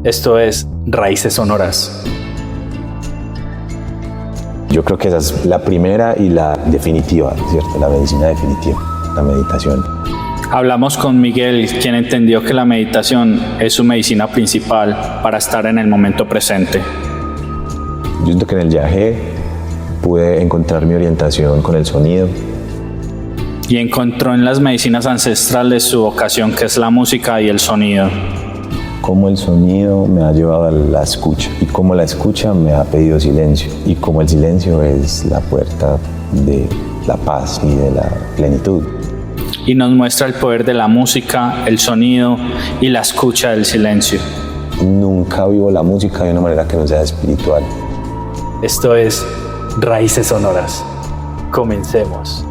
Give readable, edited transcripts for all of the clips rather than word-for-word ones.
Esto es Raíces Sonoras. Yo creo que esa es la primera y la definitiva, ¿cierto? La medicina definitiva, la meditación. Hablamos con Miguel, quien entendió que la meditación es su medicina principal para estar en el momento presente. Yo siento que en el viaje pude encontrar mi orientación con el sonido. Y encontró en las medicinas ancestrales su vocación, que es la música y el sonido. Cómo el sonido me ha llevado a la escucha y cómo la escucha me ha pedido silencio y cómo el silencio es la puerta de la paz y de la plenitud. Y nos muestra el poder de la música, el sonido y la escucha del silencio. Nunca vivo la música de una manera que no sea espiritual. Esto es Raíces Sonoras. Comencemos.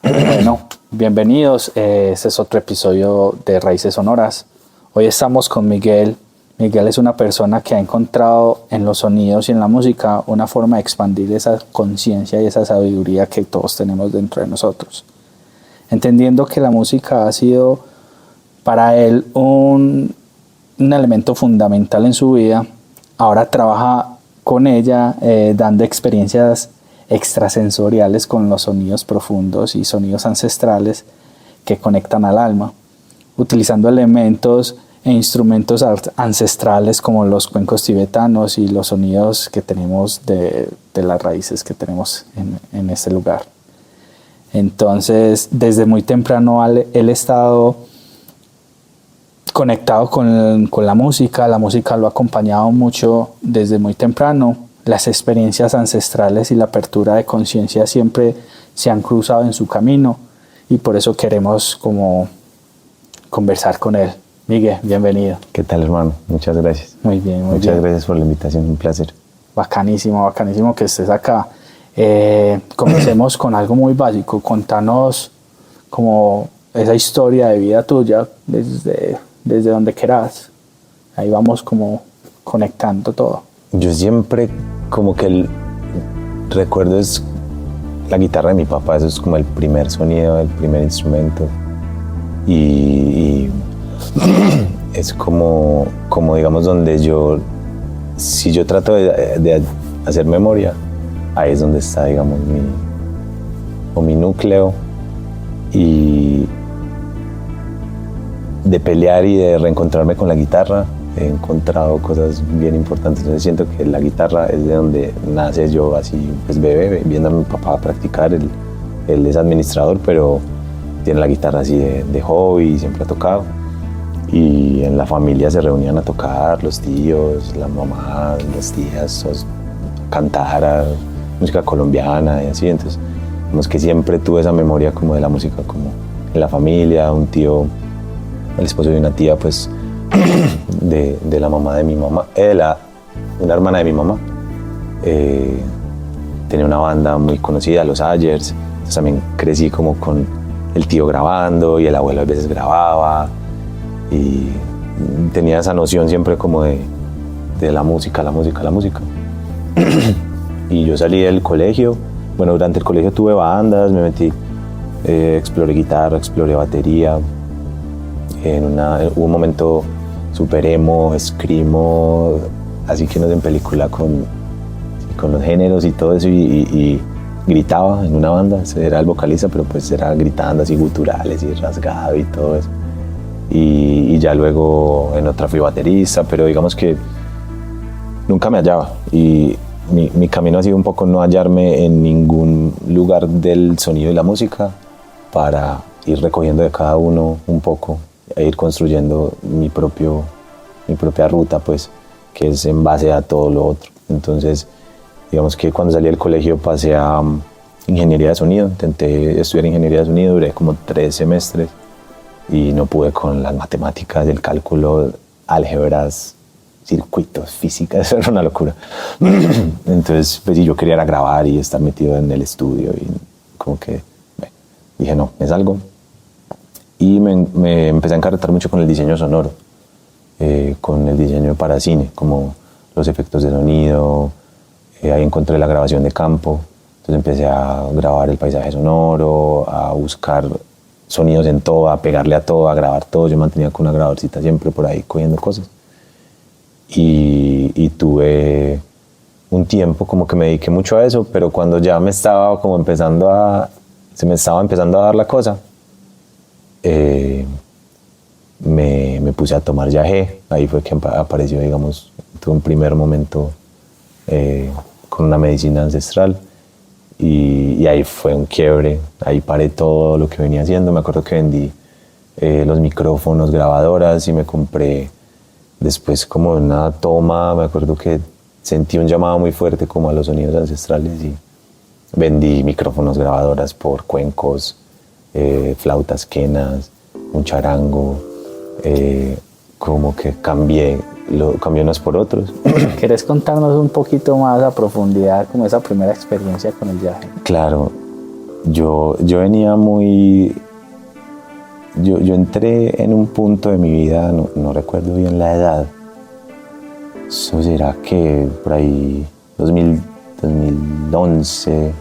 Bueno, bienvenidos. Este es otro episodio de Raíces Sonoras. Hoy estamos con Miguel. Miguel es una persona que ha encontrado en los sonidos y en la música una forma de expandir esa conciencia y esa sabiduría que todos tenemos dentro de nosotros. Entendiendo que la música ha sido para él un elemento fundamental en su vida, ahora trabaja con ella dando experiencias extrasensoriales con los sonidos profundos y sonidos ancestrales que conectan al alma, utilizando elementos e instrumentos ancestrales como los cuencos tibetanos y los sonidos que tenemos de las raíces que tenemos en este lugar. Entonces, desde muy temprano él ha estado conectado con la música lo ha acompañado mucho desde muy temprano. Las experiencias ancestrales y la apertura de conciencia siempre se han cruzado en su camino y por eso queremos como conversar con él. Miguel, bienvenido. ¿Qué tal, hermano? Muchas gracias. Muy bien, muy bien. Muchas gracias por la invitación, un placer. Bacanísimo que estés acá. Comencemos con algo muy básico. Contanos como esa historia de vida tuya desde donde quieras. Ahí vamos como conectando todo. Yo siempre como que el recuerdo es la guitarra de mi papá, eso es como el primer sonido, el primer instrumento y es como digamos donde si yo trato de hacer memoria, ahí es donde está digamos mi núcleo y de pelear y de reencontrarme con la guitarra. He encontrado cosas bien importantes, entonces siento que la guitarra es de donde nace yo así, pues bebé, viendo a mi papá practicar, él es administrador, pero tiene la guitarra así de hobby y siempre ha tocado. Y en la familia se reunían a tocar, los tíos, la mamá, las tías, todos, cantar música colombiana y así, entonces como es que siempre tuve esa memoria como de la música, como en la familia, un tío, el esposo de una tía, pues de la mamá de mi mamá, una hermana de mi mamá, tenía una banda muy conocida, los Ayers, entonces también crecí como con el tío grabando y el abuelo a veces grababa y tenía esa noción siempre como de la música. Y yo salí del colegio, bueno, durante el colegio tuve bandas, me metí, exploré guitarra, exploré batería, hubo un momento super emo, screamo, así que no en película con los géneros y todo eso y gritaba en una banda, era el vocalista, pero pues era gritando así guturales y rasgado y todo eso. Y ya luego en otra fui baterista, pero digamos que nunca me hallaba y mi camino ha sido un poco no hallarme en ningún lugar del sonido y la música para ir recogiendo de cada uno un poco e ir construyendo mi propia ruta, pues, que es en base a todo lo otro. Entonces, digamos que cuando salí del colegio pasé a ingeniería de sonido, intenté estudiar ingeniería de sonido, duré como 3 semestres y no pude con las matemáticas, el cálculo, álgebras, circuitos, física, eso era una locura. Entonces, pues, yo quería era grabar y estar metido en el estudio y como que dije, no, me salgo. Y me empecé a encarretar mucho con el diseño sonoro, con el diseño para cine, como los efectos de sonido, Ahí encontré la grabación de campo, entonces empecé a grabar el paisaje sonoro, a buscar sonidos en todo, a pegarle a todo, a grabar todo. Yo mantenía con una grabadorcita siempre por ahí cogiendo cosas. Y tuve un tiempo como que me dediqué mucho a eso, pero cuando ya me estaba como se me estaba empezando a dar la cosa, me puse a tomar yagé. Ahí fue que apareció, digamos, tuve un primer momento con una medicina ancestral y ahí fue un quiebre. Ahí paré todo lo que venía haciendo. Me acuerdo que vendí los micrófonos, grabadoras, y me compré después como una toma. Me acuerdo que sentí un llamado muy fuerte como a los sonidos ancestrales y vendí micrófonos, grabadoras por cuencos, flautas quenas, un charango. Como que cambié unos por otros. ¿Querés contarnos un poquito más a profundidad como esa primera experiencia con el viaje? Claro, yo venía yo entré en un punto de mi vida, no recuerdo bien la edad. Eso será que por ahí 2011,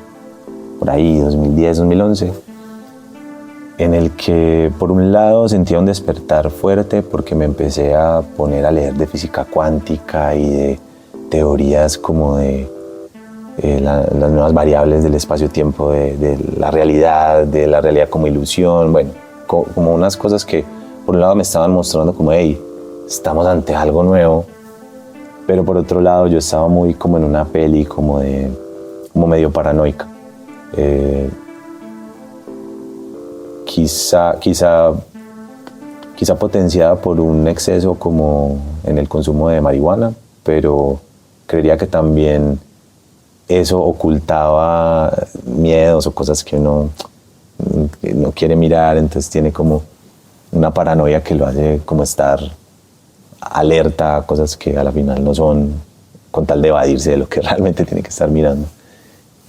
por ahí 2010, 2011, en el que por un lado sentía un despertar fuerte porque me empecé a poner a leer de física cuántica y de teorías como de las nuevas variables del espacio-tiempo, de la realidad como ilusión, bueno, como unas cosas que por un lado me estaban mostrando como, hey, estamos ante algo nuevo, pero por otro lado yo estaba muy como en una peli como medio paranoica. Quizá potenciada por un exceso como en el consumo de marihuana, pero creería que también eso ocultaba miedos o cosas que uno no quiere mirar, entonces tiene como una paranoia que lo hace como estar alerta a cosas que a la final no son, con tal de evadirse de lo que realmente tiene que estar mirando.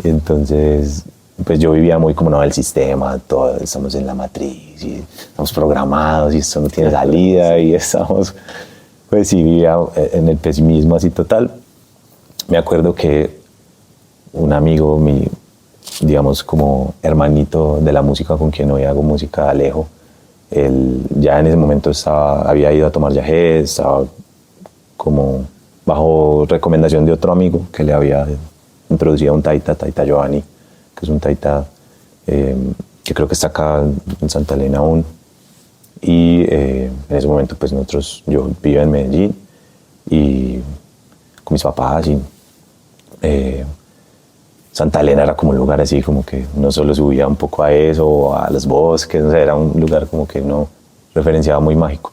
Y entonces pues yo vivía muy como no el sistema, todos estamos en la matriz y estamos programados y esto no tiene salida y estamos, pues sí, vivía en el pesimismo así total. Me acuerdo que un amigo, digamos como hermanito de la música con quien hoy hago música, Alejo, él ya en ese momento había ido a tomar yagé, estaba como bajo recomendación de otro amigo que le había introducido a un taita Giovanni, que es un taita que creo que está acá en Santa Elena aún. Y en ese momento pues yo vivía en Medellín y con mis papás y Santa Elena era como un lugar así como que no solo subía un poco a eso, a los bosques, no sé, era un lugar como que no referenciaba muy mágico.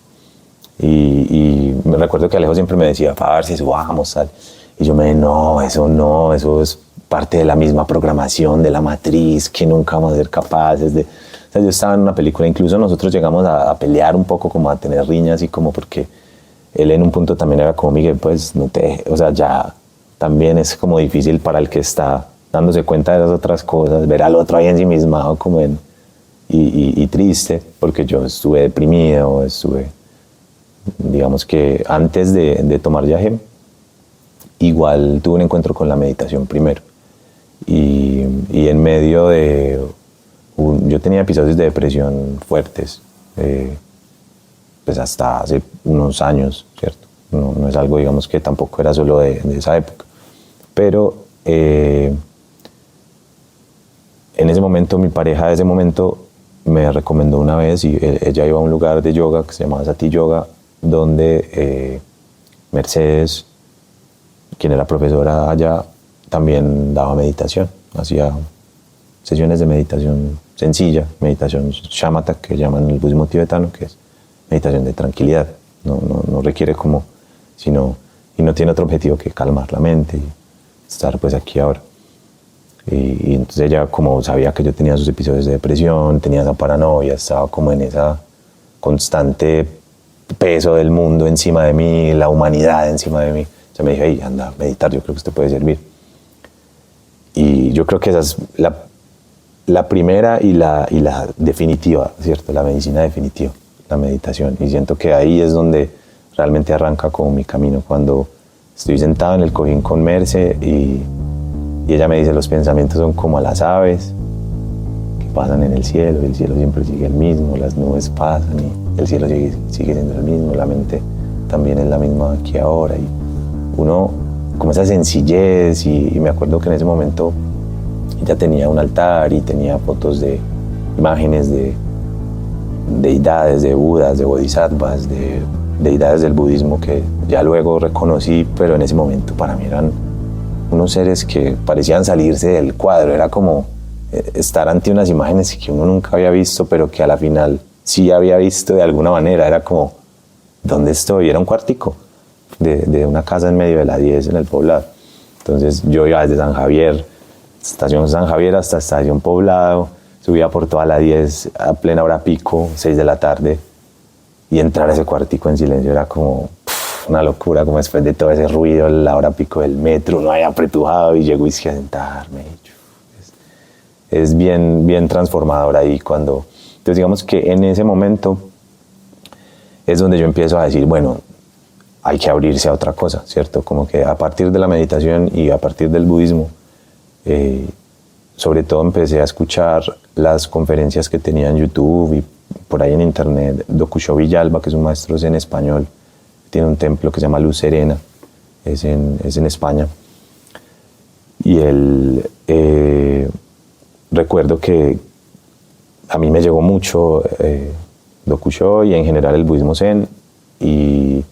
Y me recuerdo que Alejo siempre me decía, parce, subamos, tal. Y yo no, eso es parte de la misma programación, de la matriz, que nunca vamos a ser capaces de... O sea, yo estaba en una película, incluso nosotros llegamos a pelear un poco, como a tener riñas, y como porque él en un punto también era como, Miguel, pues no te... O sea, ya también es como difícil para el que está dándose cuenta de esas otras cosas, ver al otro ahí ensimismado como y triste, porque yo estuve deprimido, digamos que antes de tomar yagé, igual tuve un encuentro con la meditación primero. Y en medio yo tenía episodios de depresión fuertes, pues hasta hace unos años, ¿cierto? No es algo, digamos, que tampoco era solo de esa época. Pero en ese momento, mi pareja de ese momento me recomendó una vez, y ella iba a un lugar de yoga que se llamaba Sati Yoga, donde Mercedes, quien era profesora allá, también daba meditación, hacía sesiones de meditación sencilla, meditación shamatha, que llaman en el budismo tibetano, que es meditación de tranquilidad, no requiere y no tiene otro objetivo que calmar la mente y estar pues aquí ahora. Y entonces ella, como sabía que yo tenía esos episodios de depresión, tenía esa paranoia, estaba como en esa constante peso del mundo encima de mí, la humanidad encima de mí. Se me dijo, hey, anda a meditar, yo creo que usted puede servir. Y yo creo que esa es la primera y la definitiva, ¿cierto? La medicina definitiva, la meditación. Y siento que ahí es donde realmente arranca como mi camino, cuando estoy sentado en el cojín con Merce y Y ella me dice, los pensamientos son como las aves que pasan en el cielo, y el cielo siempre sigue el mismo, las nubes pasan y el cielo sigue siendo el mismo, la mente también es la misma aquí ahora. Y uno, como esa sencillez, y me acuerdo que en ese momento ella tenía un altar y tenía fotos de imágenes de deidades, de budas, de bodhisattvas, de deidades del budismo que ya luego reconocí, pero en ese momento para mí eran unos seres que parecían salirse del cuadro. Era como estar ante unas imágenes que uno nunca había visto, pero que a la final sí había visto de alguna manera. Era como, ¿dónde estoy? Era un cuartico de una casa en medio de la 10 en el Poblado. Entonces yo iba desde San Javier, estación San Javier hasta estación Poblado, subía por toda la 10 a plena hora pico, 6 de la tarde, y entrar a ese cuartico en silencio era como una locura, como después de todo ese ruido, la hora pico del metro, uno ahí apretujado, y llego y a sentarme. Es bien, bien transformador ahí cuando... Entonces digamos que en ese momento es donde yo empiezo a decir, bueno, hay que abrirse a otra cosa, ¿cierto? Como que a partir de la meditación y a partir del budismo, sobre todo empecé a escuchar las conferencias que tenía en YouTube y por ahí en internet. Dokusho Villalba, que es un maestro en español, tiene un templo que se llama Luz Serena, es en España. Y él, recuerdo que a mí me llegó mucho Dokusho y en general el budismo zen, y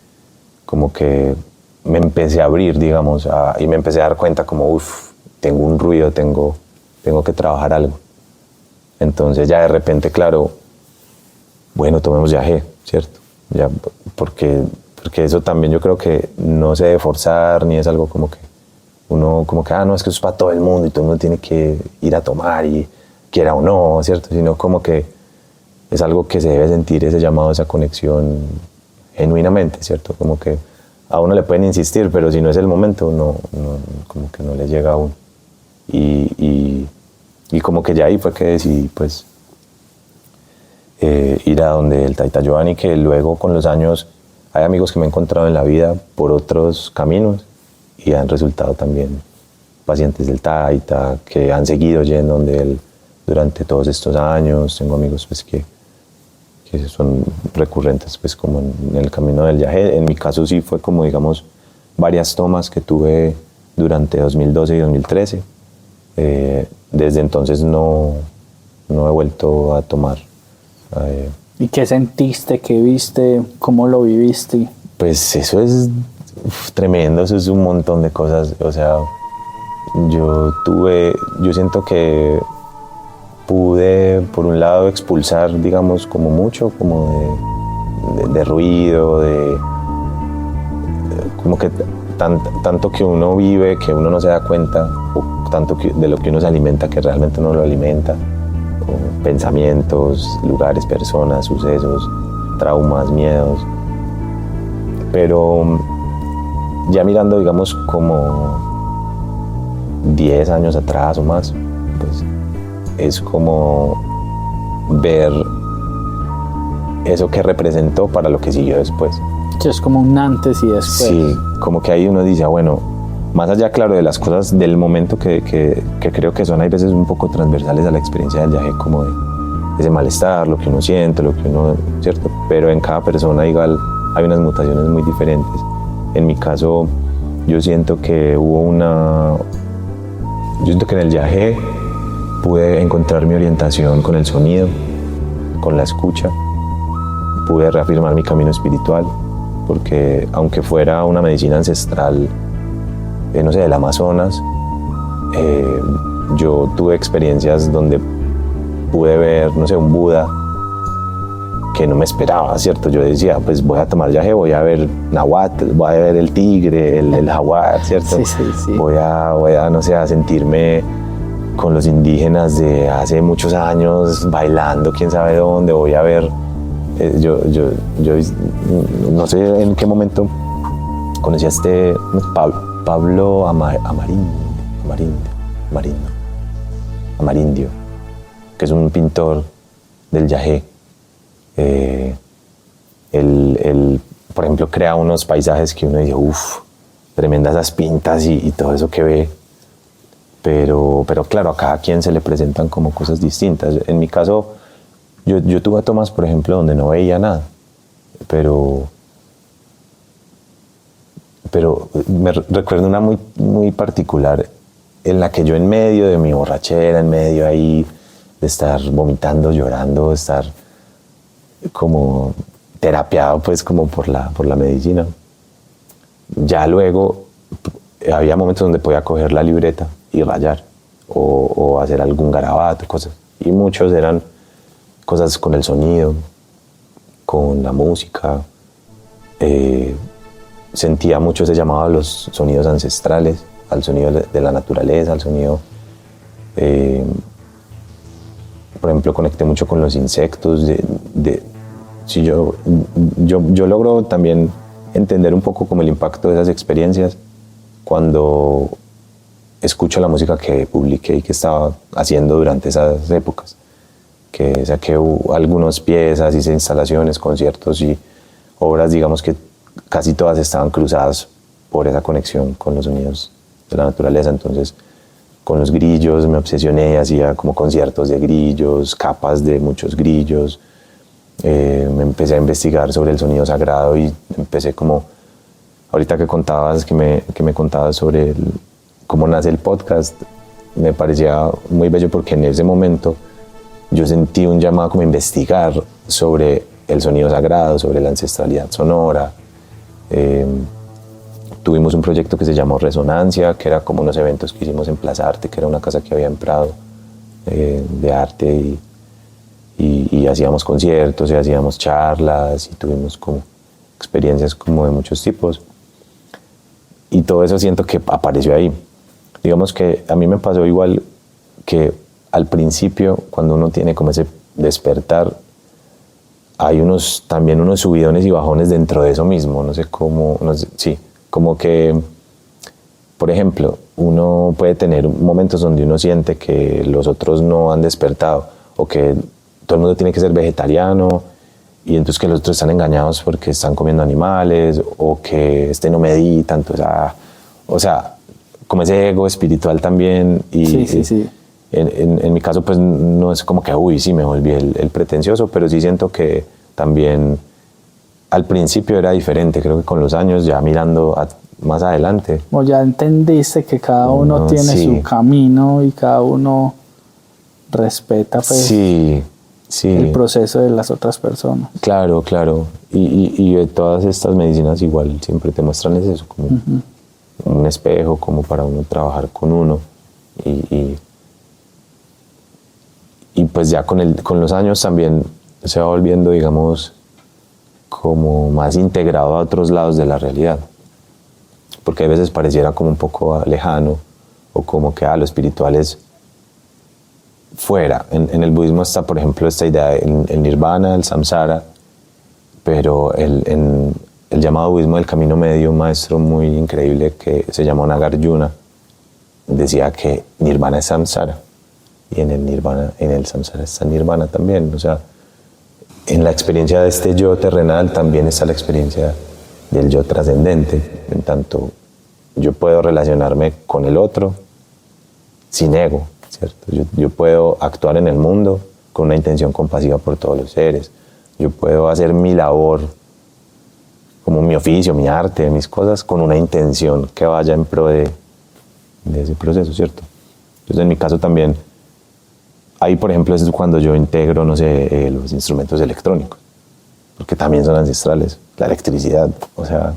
como que me empecé a abrir, digamos, y me empecé a dar cuenta como, tengo un ruido, tengo que trabajar algo. Entonces ya de repente, claro, bueno, tomemos yagé, ¿cierto? Ya, porque eso también yo creo que no se debe forzar, ni es algo como que uno, como que, no, es que eso es para todo el mundo y todo el mundo tiene que ir a tomar, y quiera o no, ¿cierto? Sino como que es algo que se debe sentir, ese llamado, esa conexión genuinamente, ¿cierto? Como que a uno le pueden insistir, pero si no es el momento, no, como que no le llega a uno. Y como que ya ahí fue que decidí, pues, ir a donde el Taita Giovanni, que luego con los años hay amigos que me he encontrado en la vida por otros caminos y han resultado también pacientes del Taita, que han seguido yendo donde él durante todos estos años. Tengo amigos pues que son recurrentes pues como en el camino del yagé. En mi caso sí fue como, digamos, varias tomas que tuve durante 2012 y 2013. Desde entonces no he vuelto a tomar. ¿Y qué sentiste? ¿Qué viste? ¿Cómo lo viviste? Pues eso es tremendo, eso es un montón de cosas. O sea, yo siento que pude, por un lado, expulsar, digamos, como mucho, como de ruido, como que tanto que uno vive, que uno no se da cuenta, o tanto de lo que uno se alimenta, que realmente no lo alimenta, o pensamientos, lugares, personas, sucesos, traumas, miedos. Pero ya mirando, digamos, como 10 años atrás o más, pues es como ver eso que representó para lo que siguió después. Sí, es como un antes y después. Sí, como que ahí uno dice, bueno, más allá, claro, de las cosas del momento que creo que son, hay veces un poco transversales a la experiencia del viaje, como de ese malestar, lo que uno siente, lo que uno, ¿cierto? Pero en cada persona igual hay unas mutaciones muy diferentes. En mi caso, yo siento que en el viaje pude encontrar mi orientación con el sonido, con la escucha. Pude reafirmar mi camino espiritual, porque aunque fuera una medicina ancestral, no sé, del Amazonas, yo tuve experiencias donde pude ver, no sé, un Buda que no me esperaba, ¿cierto? Yo decía, pues voy a tomar viaje, voy a ver Nahuatl, voy a ver el tigre, el jaguar, ¿cierto? Sí. Voy a, no sé, a sentirme con los indígenas de hace muchos años bailando, quién sabe dónde. Voy a ver, yo no sé en qué momento conocí a Pablo Amarindio, que es un pintor del yagé. Él, por ejemplo, crea unos paisajes que uno dice, tremendas esas pintas y todo eso que ve. pero claro, a cada quien se le presentan como cosas distintas. En mi caso, yo tuve tomas, por ejemplo, donde no veía nada, pero me recuerdo una muy, muy particular en la que yo, en medio de mi borrachera, en medio ahí de estar vomitando, llorando, de estar como terapiado pues como por la medicina, ya luego había momentos donde podía coger la libreta y rayar o hacer algún garabato, cosas, y muchos eran cosas con el sonido, con la música. Sentía mucho ese llamado a los sonidos ancestrales, al sonido de la naturaleza, al sonido... por ejemplo, conecté mucho con los insectos. Si yo logro también entender un poco como el impacto de esas experiencias cuando escucho la música que publiqué y que estaba haciendo durante esas épocas. Que saqué algunas piezas, hice instalaciones, conciertos y obras, digamos que casi todas estaban cruzadas por esa conexión con los sonidos de la naturaleza. Entonces, con los grillos me obsesioné, hacía como conciertos de grillos, capas de muchos grillos. Me empecé a investigar sobre el sonido sagrado y empecé como, ahorita que contabas, que me contabas sobre cómo nace el podcast, me parecía muy bello porque en ese momento yo sentí un llamado como a investigar sobre el sonido sagrado, sobre la ancestralidad sonora. Tuvimos un proyecto que se llamó Resonancia, que era como unos eventos que hicimos en Plaza Arte, que era una casa que había en Prado de arte, y hacíamos conciertos y hacíamos charlas y tuvimos como experiencias como de muchos tipos. Y todo eso siento que apareció ahí. Digamos que a mí me pasó igual que al principio, cuando uno tiene como ese despertar, hay también unos subidones y bajones dentro de eso mismo. No sé cómo, sí, como que, por ejemplo, uno puede tener momentos donde uno siente que los otros no han despertado, o que todo el mundo tiene que ser vegetariano, y entonces que los otros están engañados porque están comiendo animales, o que no medita, entonces, o sea, como ese ego espiritual también. Y sí. En mi caso, pues no es como que, uy, sí, me volví el pretencioso, pero sí siento que también al principio era diferente. Creo que con los años, ya mirando más adelante. O ya entendiste que cada uno tiene su camino y cada uno respeta pues el proceso de las otras personas. Claro. Y de todas estas medicinas igual siempre te muestran eso, como un espejo, como para uno trabajar con uno. Y pues ya con los años también se va volviendo, digamos, como más integrado a otros lados de la realidad. Porque a veces pareciera como un poco lejano, o como que lo espiritual es fuera. En el budismo está, por ejemplo, esta idea, el nirvana, el samsara, pero el llamado budismo del camino medio, un maestro muy increíble que se llamó Nagarjuna, decía que nirvana es samsara. Y en el samsara está nirvana también. O sea, en la experiencia de este yo terrenal también está la experiencia del yo trascendente. En tanto, yo puedo relacionarme con el otro sin ego, ¿cierto? Yo puedo actuar en el mundo con una intención compasiva por todos los seres. Yo puedo hacer mi labor, como mi oficio, mi arte, mis cosas, con una intención que vaya en pro de ese proceso, ¿cierto? Entonces, en mi caso también, ahí, por ejemplo, es cuando yo integro, no sé, los instrumentos electrónicos, porque también son ancestrales. La electricidad, o sea,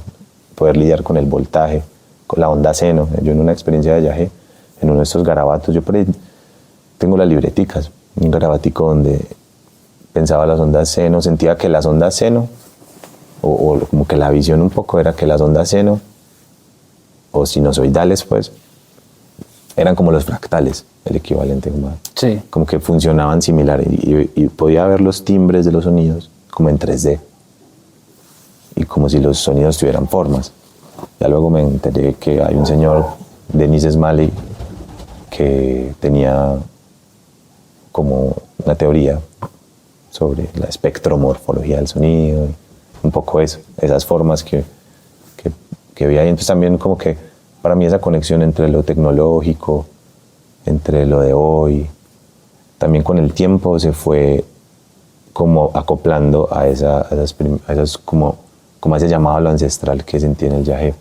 poder lidiar con el voltaje, con la onda seno. Yo en una experiencia de viaje, en uno de estos garabatos, yo por ahí tengo las libreticas, un garabatico donde pensaba las ondas seno, sentía que las ondas seno, o como que la visión un poco era que las ondas seno, o sinusoidales, pues, eran como los fractales, el equivalente, como que funcionaban similar, y podía ver los timbres de los sonidos como en 3D, y como si los sonidos tuvieran formas. Ya luego me enteré que hay un señor, Denis Smalley, que tenía como una teoría sobre la espectromorfología del sonido, un poco eso, esas formas que vi ahí. Entonces también como que para mí esa conexión entre lo tecnológico entre lo de hoy. También con el tiempo se fue como acoplando a esas como a ese llamado a lo ancestral que sentí en el viaje.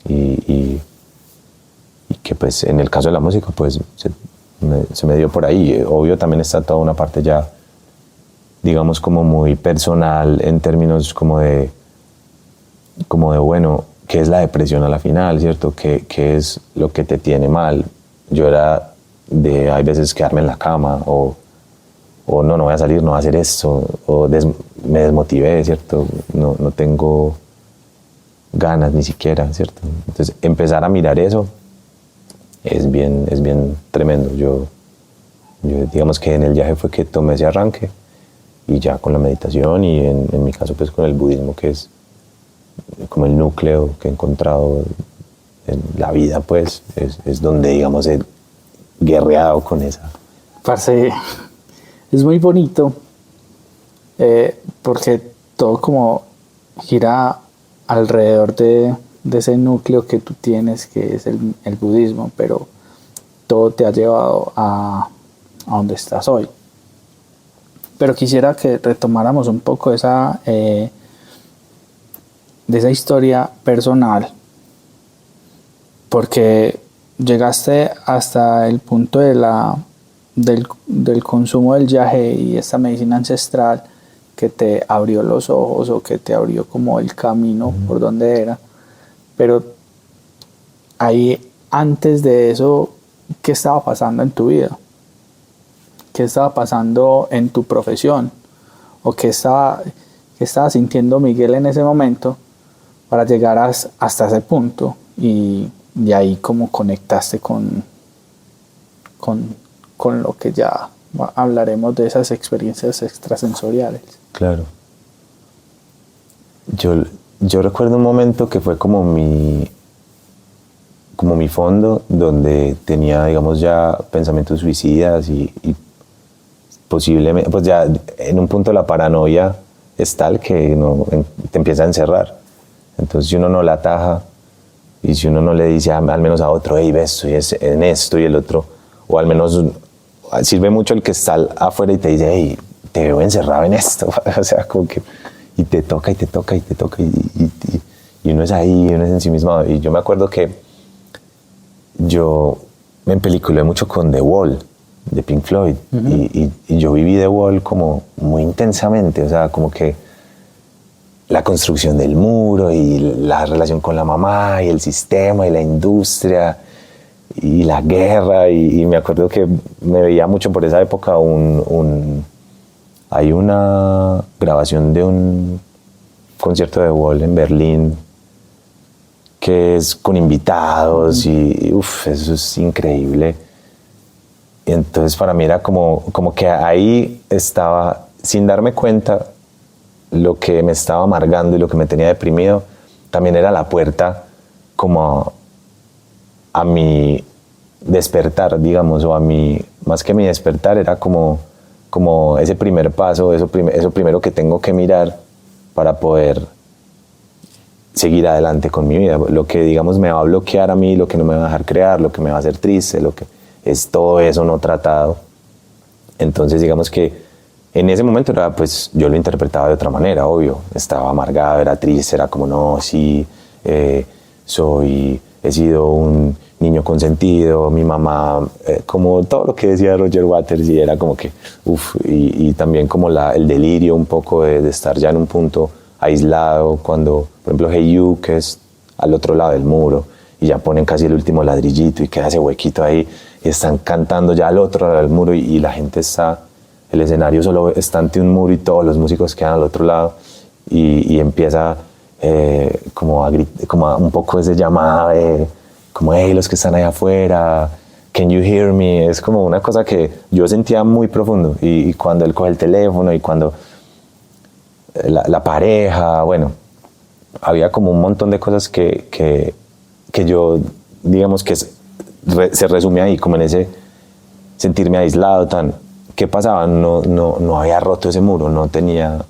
Y que pues en el caso de la música pues se me dio por ahí. Obvio también está toda una parte ya, digamos, como muy personal en términos como de bueno, ¿qué es la depresión a la final, cierto? ¿Qué es lo que te tiene mal? Yo era hay veces quedarme en la cama o no voy a salir, no voy a hacer esto, o me desmotivé, cierto, no tengo ganas ni siquiera, cierto. Entonces empezar a mirar eso es bien tremendo. Yo digamos que en el viaje fue que tomé ese arranque, y ya con la meditación y en mi caso pues con el budismo, que es como el núcleo que he encontrado en la vida, pues es donde, digamos, he guerreado con esa. Parce, es muy bonito porque todo como gira alrededor de ese núcleo que tú tienes, que es el budismo, pero todo te ha llevado a donde estás hoy. Pero quisiera que retomáramos un poco de esa historia personal, porque llegaste hasta el punto del consumo del yaje y esta medicina ancestral que te abrió los ojos o que te abrió como el camino por donde era. Pero ahí, antes de eso, ¿qué estaba pasando en tu vida? ¿Qué estaba pasando en tu profesión? ¿O qué estaba sintiendo Miguel en ese momento para llegar hasta ese punto? Y ahí como conectaste con lo que ya hablaremos de esas experiencias extrasensoriales. Claro. Yo recuerdo un momento que fue como mi fondo, donde tenía, digamos, ya pensamientos suicidas y posiblemente, pues ya en un punto la paranoia es tal que te empieza a encerrar. Entonces si uno no la ataja y si uno no le dice al menos a otro, hey, ves, estoy en esto y el otro, o al menos sirve mucho el que está afuera y te dice, hey, te veo encerrado en esto, o sea, como que, y te toca y uno es ahí, uno es en sí mismo. Y yo me acuerdo que yo me empeliculé mucho con The Wall, de Pink Floyd, y yo viví The Wall como muy intensamente, o sea, como que la construcción del muro y la relación con la mamá y el sistema y la industria y la guerra, y me acuerdo que me veía mucho por esa época hay una grabación de un concierto de The Wall en Berlín que es con invitados y eso es increíble. Y entonces para mí era como que ahí estaba, sin darme cuenta, lo que me estaba amargando y lo que me tenía deprimido también era la puerta como a mi despertar, digamos, o más que mi despertar, era como ese primer paso, eso primero que tengo que mirar para poder seguir adelante con mi vida. Lo que, digamos, me va a bloquear a mí, lo que no me va a dejar crear, lo que me va a hacer triste, lo que es todo eso no tratado. Entonces, digamos que en ese momento pues yo lo interpretaba de otra manera, obvio. Estaba amargado, era triste, era como, no, sí, he sido un niño consentido, mi mamá, como todo lo que decía Roger Waters, y era como que, y también como el delirio un poco de estar ya en un punto aislado, cuando, por ejemplo, Hey You, que es al otro lado del muro, y ya ponen casi el último ladrillito y queda ese huequito ahí, y están cantando ya al otro lado del muro, y la gente el escenario solo está ante un muro y todos los músicos quedan al otro lado, y empieza como un poco ese llamado como, hey, los que están allá afuera, can you hear me? Es como una cosa que yo sentía muy profundo, y cuando él coge el teléfono y cuando la pareja, bueno, había como un montón de cosas que yo, digamos que se resume ahí, como en ese sentirme aislado, ¿qué pasaba? No había roto ese muro, no tenía,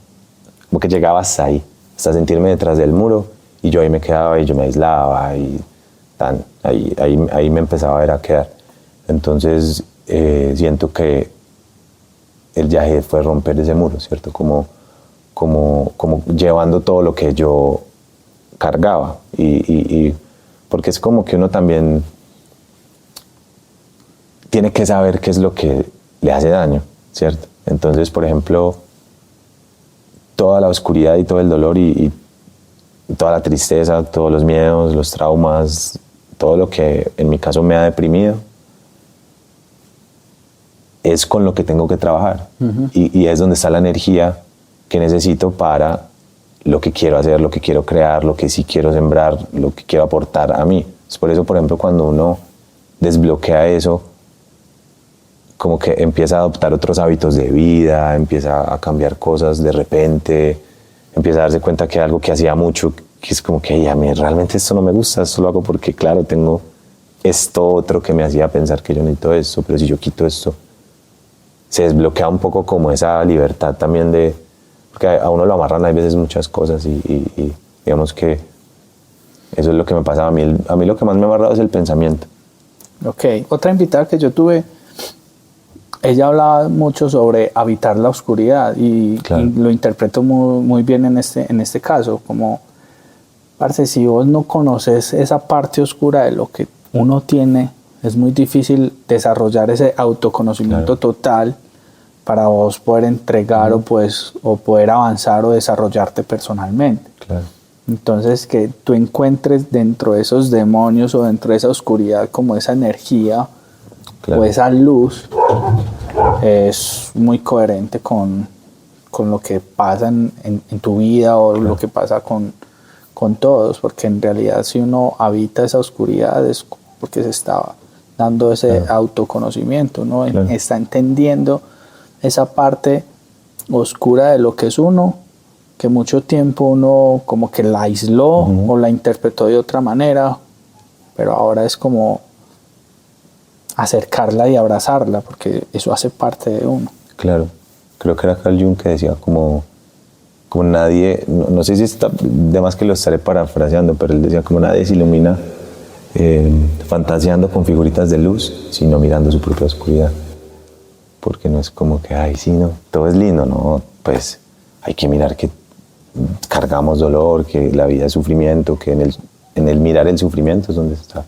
como que llegaba hasta ahí, hasta sentirme detrás del muro, y yo ahí me quedaba y yo me aislaba, y ahí me empezaba a ver a quedar. Entonces siento que el viaje fue romper ese muro, ¿cierto? Como llevando todo lo que yo cargaba. Y porque es como que uno también tiene que saber qué es lo que le hace daño, ¿cierto? Entonces, por ejemplo, toda la oscuridad y todo el dolor y toda la tristeza, todos los miedos, los traumas, todo lo que en mi caso me ha deprimido, es con lo que tengo que trabajar. Y es donde está la energía que necesito para lo que quiero hacer, lo que quiero crear, lo que sí quiero sembrar, lo que quiero aportar a mí. Es por eso, por ejemplo, cuando uno desbloquea eso, como que empieza a adoptar otros hábitos de vida, empieza a cambiar cosas de repente, empieza a darse cuenta que algo que hacía mucho, que es como que a mí realmente esto no me gusta, esto lo hago porque claro, tengo esto otro que me hacía pensar que yo necesito esto, pero si yo quito esto, se desbloquea un poco como esa libertad también de, porque a uno lo amarran a veces muchas cosas y digamos que eso es lo que me pasaba a mí. A mí lo que más me ha amarrado es el pensamiento. Ok, otra invitada que yo tuve, ella hablaba mucho sobre habitar la oscuridad y, Claro. y lo interpreto muy bien en este caso, como, parce, si vos no conoces esa parte oscura de lo que uno tiene, es muy difícil desarrollar ese autoconocimiento total para vos poder entregar o poder avanzar o desarrollarte personalmente. Claro. Entonces, que tú encuentres dentro de esos demonios o dentro de esa oscuridad como esa energía o esa luz, es muy coherente con lo que pasa en tu vida o lo que pasa con todos, porque en realidad si uno habita esa oscuridad es porque se está dando ese autoconocimiento, ¿no? Está entendiendo esa parte oscura de lo que es uno, que mucho tiempo uno como que la aisló o la interpretó de otra manera, pero ahora es como acercarla y abrazarla, porque eso hace parte de uno. Claro, creo que era Carl Jung que decía como nadie, no sé si está de más que lo estaré parafraseando, pero él decía como nadie se ilumina fantaseando con figuritas de luz, sino mirando su propia oscuridad. Porque no es como que, ay, sí, no, todo es lindo, no, pues hay que mirar que cargamos dolor, que la vida es sufrimiento, que en el mirar el sufrimiento es donde está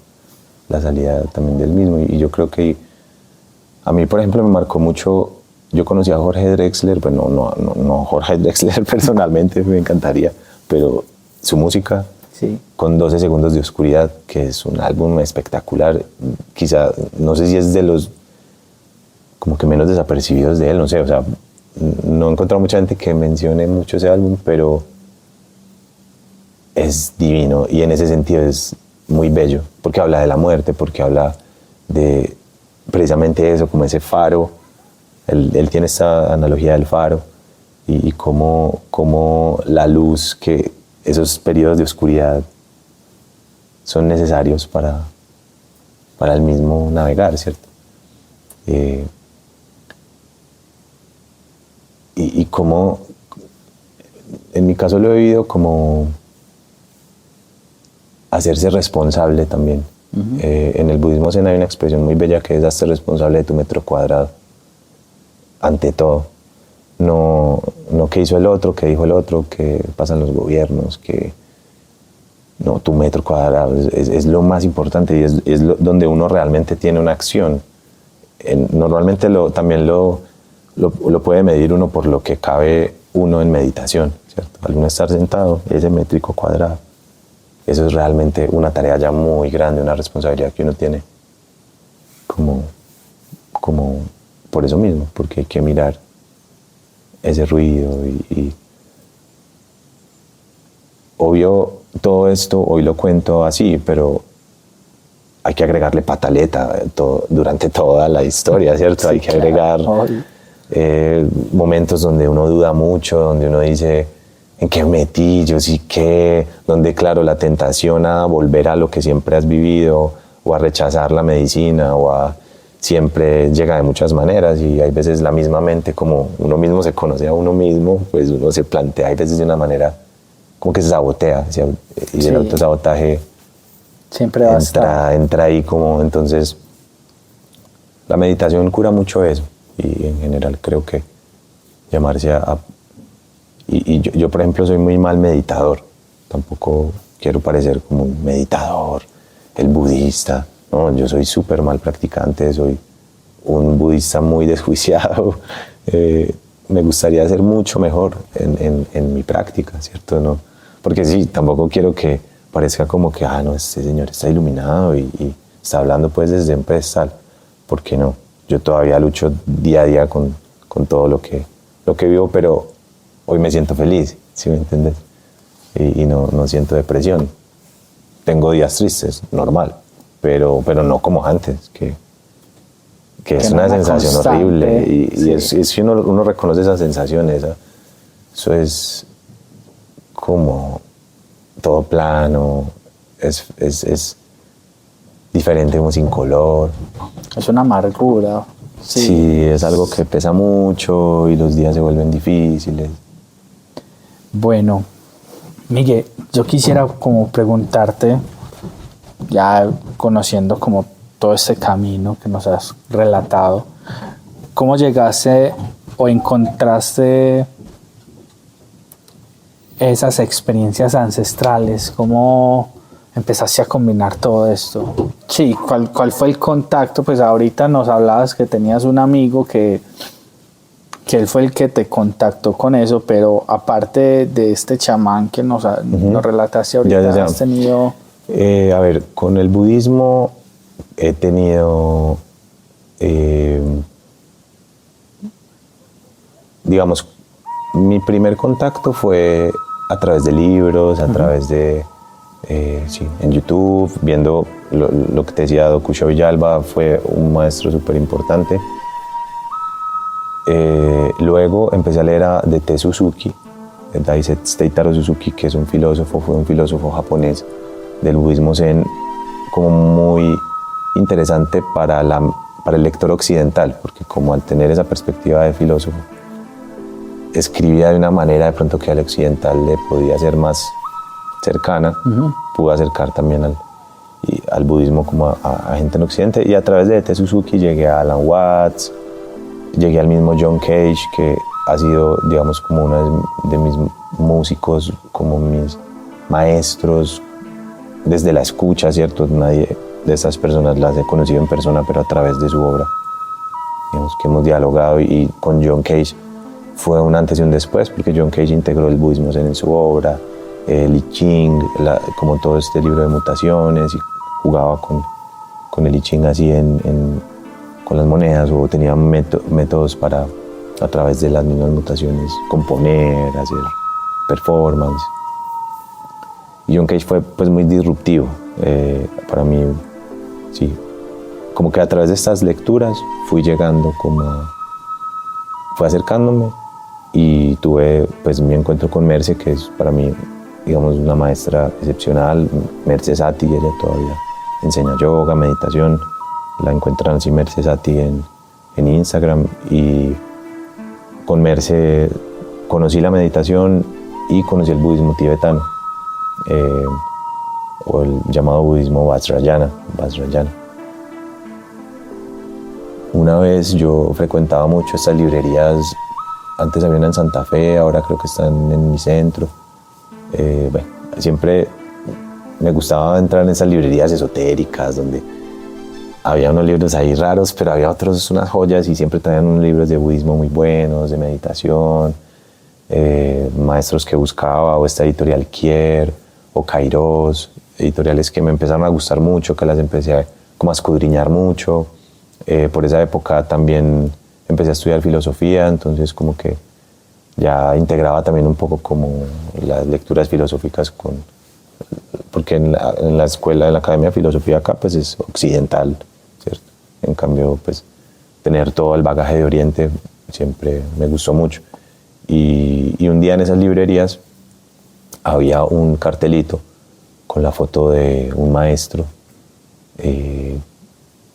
la salida también del mismo. Y yo creo que a mí, por ejemplo, me marcó mucho, yo conocí a Jorge Drexler, pues no Jorge Drexler personalmente, me encantaría, pero su música, sí, con 12 segundos de oscuridad, que es un álbum espectacular, quizá, no sé si es de los como que menos desapercibidos de él, no sé, o sea, no he encontrado mucha gente que mencione mucho ese álbum, pero es divino y en ese sentido es muy bello, porque habla de la muerte, porque habla de precisamente eso, como ese faro. Él tiene esta analogía del faro y cómo la luz, que esos periodos de oscuridad son necesarios para el mismo navegar, ¿cierto? Y como, en mi caso lo he vivido como hacerse responsable también. En el budismo zen hay una expresión muy bella que es hazte responsable de tu metro cuadrado, ante todo. No qué hizo el otro, qué dijo el otro, qué pasan los gobiernos, no, tu metro cuadrado es lo más importante y es donde uno realmente tiene una acción. Normalmente también lo puede medir uno por lo que cabe uno en meditación, ¿cierto? Al uno estar sentado, ese métrico cuadrado, eso es realmente una tarea ya muy grande, una responsabilidad que uno tiene como por eso mismo, porque hay que mirar ese ruido y obvio todo esto hoy lo cuento así, pero hay que agregarle pataleta durante toda la historia, ¿cierto? Sí, hay que agregar momentos donde uno duda mucho, donde uno dice, ¿en qué metí? Yo sí que, donde claro, la tentación a volver a lo que siempre has vivido, o a rechazar la medicina, siempre llega de muchas maneras, y hay veces la misma mente, como uno mismo se conoce a uno mismo, pues uno se plantea, hay veces de una manera como que se sabotea, y sí, el autosabotaje siempre va a estar. Entra ahí como, entonces la meditación cura mucho eso, y en general creo que llamarse yo, por ejemplo, soy muy mal meditador, tampoco quiero parecer como un meditador, el budista, no, yo soy súper mal practicante, soy un budista muy desjuiciado, me gustaría ser mucho mejor en mi práctica, ¿cierto? ¿No? Porque sí, tampoco quiero que parezca como que, no, este señor está iluminado y está hablando pues desde un pedestal, ¿por qué no? Yo todavía lucho día a día con todo lo que vivo, pero hoy me siento feliz, ¿sí me entiendes? Y no siento depresión. Tengo días tristes, normal, pero no como antes, que es una sensación constante, horrible. Y es que uno reconoce esa sensación, eso es como todo plano, es diferente, como sin color. Es una amargura. Sí, es algo que pesa mucho y los días se vuelven difíciles. Bueno, Miguel, yo quisiera como preguntarte, ya conociendo como todo este camino que nos has relatado, ¿cómo llegaste o encontraste esas experiencias ancestrales? ¿Cómo empezaste a combinar todo esto? Sí, ¿cuál fue el contacto? Pues ahorita nos hablabas que tenías un amigo que él fue el que te contactó con eso, pero aparte de este chamán que nos relataste ahorita, ¿has tenido...? A ver, con el budismo he tenido, digamos, mi primer contacto fue a través de libros, a través de, en YouTube, viendo lo que te decía Dokusho Villalba, fue un maestro súper importante. Luego empecé a leer a Date Suzuki, Taitaro Suzuki, que es fue un filósofo japonés del budismo zen, como muy interesante para el lector occidental, porque como al tener esa perspectiva de filósofo, escribía de una manera de pronto que al occidental le podía ser más cercana, pudo acercar también al budismo como a gente en occidente, y a través de Date Suzuki llegué a Alan Watts, llegué al mismo John Cage, que ha sido, digamos, como uno de mis músicos, como mis maestros, desde la escucha, ¿cierto? Nadie de esas personas las he conocido en persona, pero a través de su obra, digamos, que hemos dialogado, y con John Cage fue un antes y un después, porque John Cage integró el budismo zen en su obra, el I Ching, como todo este libro de mutaciones, y jugaba con el I Ching así con las monedas, o tenía métodos para, a través de las mismas mutaciones, componer, hacer performance. Y John Cage fue pues muy disruptivo para mí, sí. Como que a través de estas lecturas fui llegando fue acercándome, y tuve pues mi encuentro con Merce, que es para mí, digamos, una maestra excepcional. Merce Sati, ella todavía enseña yoga, meditación. La encuentran así, Merce Sati, en Instagram, y con Merce conocí la meditación y conocí el budismo tibetano, o el llamado budismo Vajrayana. Una vez yo frecuentaba mucho estas librerías, antes había una en Santa Fe, ahora creo que están en mi centro. Bueno, siempre me gustaba entrar en esas librerías esotéricas donde había unos libros ahí raros, pero había otros, unas joyas, y siempre traían unos libros de budismo muy buenos, de meditación, maestros que buscaba, o esta editorial Kier, o Kairos, editoriales que me empezaron a gustar mucho, que las empecé como a escudriñar mucho. Por esa época también empecé a estudiar filosofía, entonces como que ya integraba también un poco como las lecturas filosóficas porque en la escuela, en la Academia de Filosofía acá, pues es occidental, ¿cierto? En cambio, pues tener todo el bagaje de Oriente siempre me gustó mucho. Y un día en esas librerías había un cartelito con la foto de un maestro,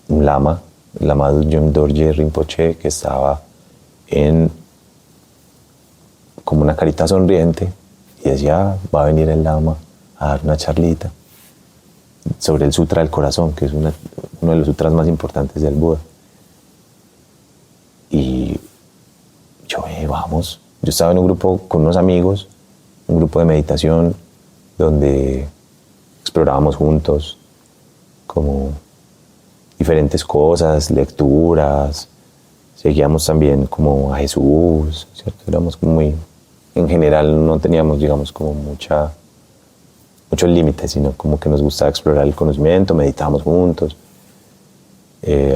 un lama, el lama Dudjom Dorje Rinpoche, que estaba como una carita sonriente, y decía, va a venir el lama a dar una charlita sobre el Sutra del Corazón, que es uno de los sutras más importantes del Buda. vamos. Yo estaba en un grupo con unos amigos, un grupo de meditación donde explorábamos juntos como diferentes cosas, lecturas, seguíamos también como a Jesús, ¿cierto? Éramos como muy, en general no teníamos, digamos, como muchos límites, sino como que nos gustaba explorar el conocimiento, meditábamos juntos,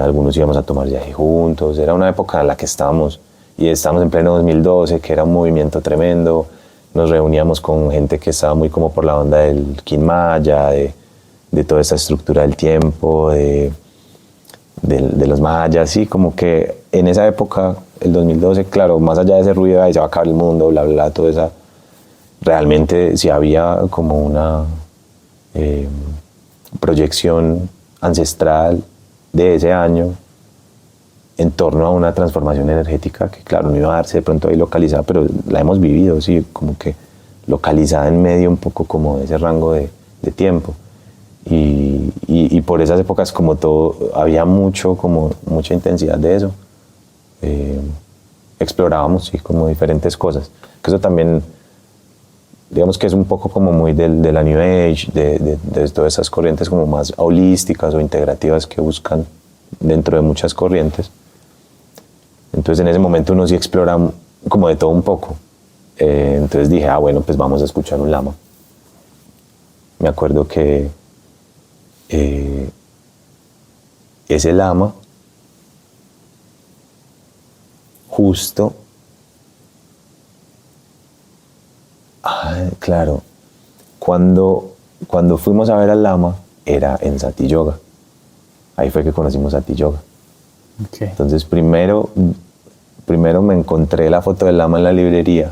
algunos íbamos a tomar viaje juntos, era una época en la que estábamos en pleno 2012, que era un movimiento tremendo, nos reuníamos con gente que estaba muy como por la onda del Kinmaya, de toda esa estructura del tiempo, de los mayas, sí, como que en esa época, el 2012, claro, más allá de ese ruido de ahí se va a acabar el mundo, bla, bla, todo esa, realmente sí había como una proyección ancestral de ese año en torno a una transformación energética que, claro, no iba a darse de pronto ahí localizada, pero la hemos vivido, sí, como que localizada en medio un poco como de ese rango de tiempo. Y por esas épocas, como todo, había mucha intensidad de eso. Explorábamos, sí, como diferentes cosas. Que eso también, digamos que es un poco como muy de la New Age, de todas esas corrientes como más holísticas o integrativas que buscan dentro de muchas corrientes. Entonces en ese momento uno sí explora como de todo un poco. Entonces dije, bueno, pues vamos a escuchar un lama. Me acuerdo que ese lama justo, claro, cuando fuimos a ver al lama era en Sati Yoga. Ahí fue que conocimos Sati Yoga. Okay. Entonces primero me encontré la foto del lama en la librería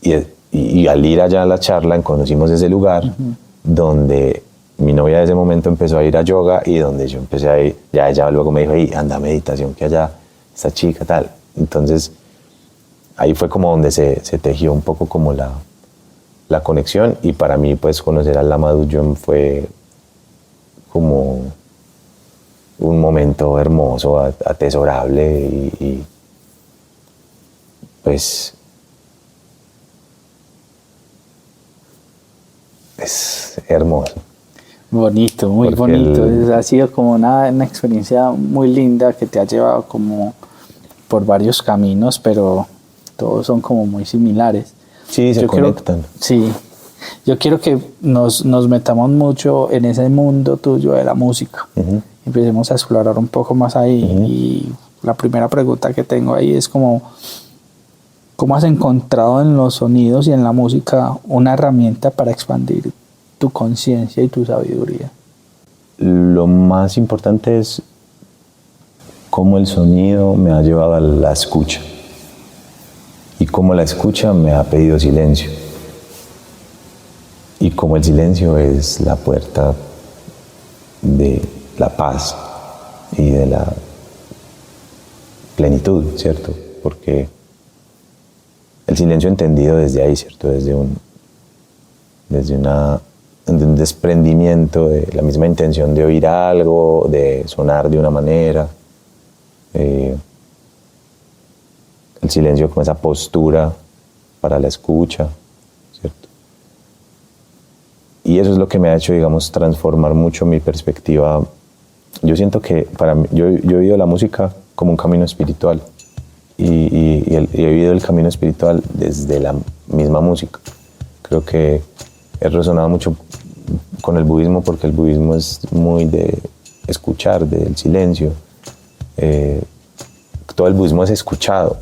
y al ir allá a la charla conocimos ese lugar donde mi novia de ese momento empezó a ir a yoga y donde yo empecé a ir, ya ella luego me dijo, hey, anda a meditación, que allá esta chica tal. Entonces ahí fue como donde se tejió un poco como la conexión, y para mí pues conocer al Lama Drupal fue como un momento hermoso, atesorable y pues es hermoso. Bonito, muy Porque bonito. Ha sido como una experiencia muy linda que te ha llevado como por varios caminos, pero todos son como muy similares. Sí, se conectan. Sí, yo quiero que nos metamos mucho en ese mundo tuyo de la música. Empecemos a explorar un poco más ahí. Y la primera pregunta que tengo ahí es como, ¿cómo has encontrado en los sonidos y en la música una herramienta para expandir tu conciencia y tu sabiduría? Lo más importante es cómo el sonido me ha llevado a la escucha y cómo la escucha me ha pedido silencio y cómo el silencio es la puerta de la paz y de la plenitud, ¿cierto? Porque el silencio entendido desde ahí, ¿cierto? Desde un desprendimiento de la misma intención de oír algo, de sonar de una manera. El silencio como esa postura para la escucha, ¿cierto? Y eso es lo que me ha hecho, digamos, transformar mucho mi perspectiva. Yo siento que para mí, yo he vivido la música como un camino espiritual y he vivido el camino espiritual desde la misma música. Creo que he resonado mucho con el budismo porque el budismo es muy de escuchar, del silencio. Todo el budismo es escuchado.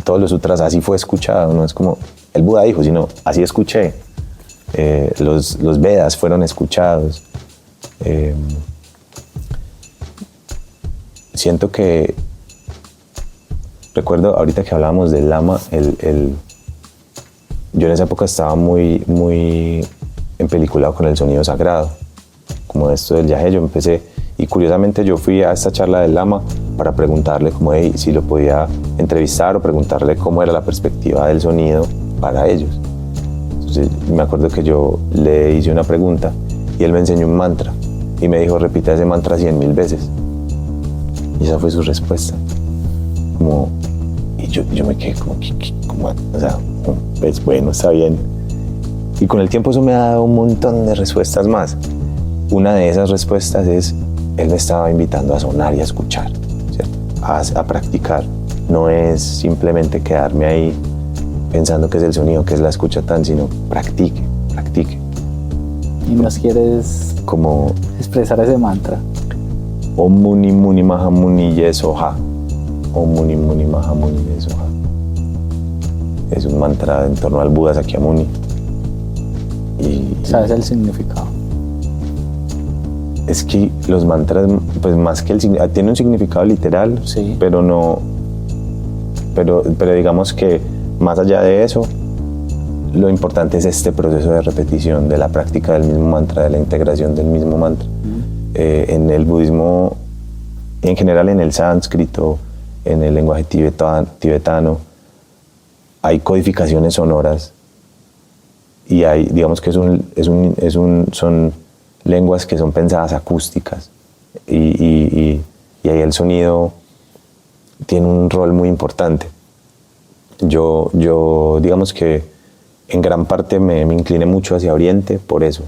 Todos los sutras así fue escuchado, no es como el Buda dijo, sino así escuché. Los Vedas fueron escuchados. Siento que, recuerdo ahorita que hablábamos del Lama, yo en esa época estaba muy empeliculado con el sonido sagrado, como esto del viaje. Yo empecé, y curiosamente yo fui a esta charla del Lama para preguntarle como si lo podía entrevistar o preguntarle cómo era la perspectiva del sonido para ellos. Entonces me acuerdo que yo le hice una pregunta y él me enseñó un mantra y me dijo, repita ese mantra 100.000 veces. Y esa fue su respuesta. Y yo me quedé como, o sea, pues bueno, está bien. Y con el tiempo eso me ha dado un montón de respuestas más. Una de esas respuestas es, él me estaba invitando a sonar y a escuchar, ¿cierto? A practicar. No es simplemente quedarme ahí pensando que es el sonido, que es la escucha tan, sino practique. Y nos quieres Como expresar ese mantra. Om Muni Muni Maha Muni Yesoha. Om Muni Muni Maha Muni Yesoha. Es un mantra en torno al Buda Sakyamuni. ¿Sabes el significado? Es que los mantras, pues más que tiene un significado literal, sí, pero no, pero digamos que más allá de eso, lo importante es este proceso de repetición, de la práctica del mismo mantra, de la integración del mismo mantra. En el budismo, en general en el sánscrito, en el lenguaje tibetano, hay codificaciones sonoras y hay, digamos que son lenguas que son pensadas acústicas y ahí el sonido tiene un rol muy importante. Yo digamos que en gran parte me incliné mucho hacia Oriente por eso,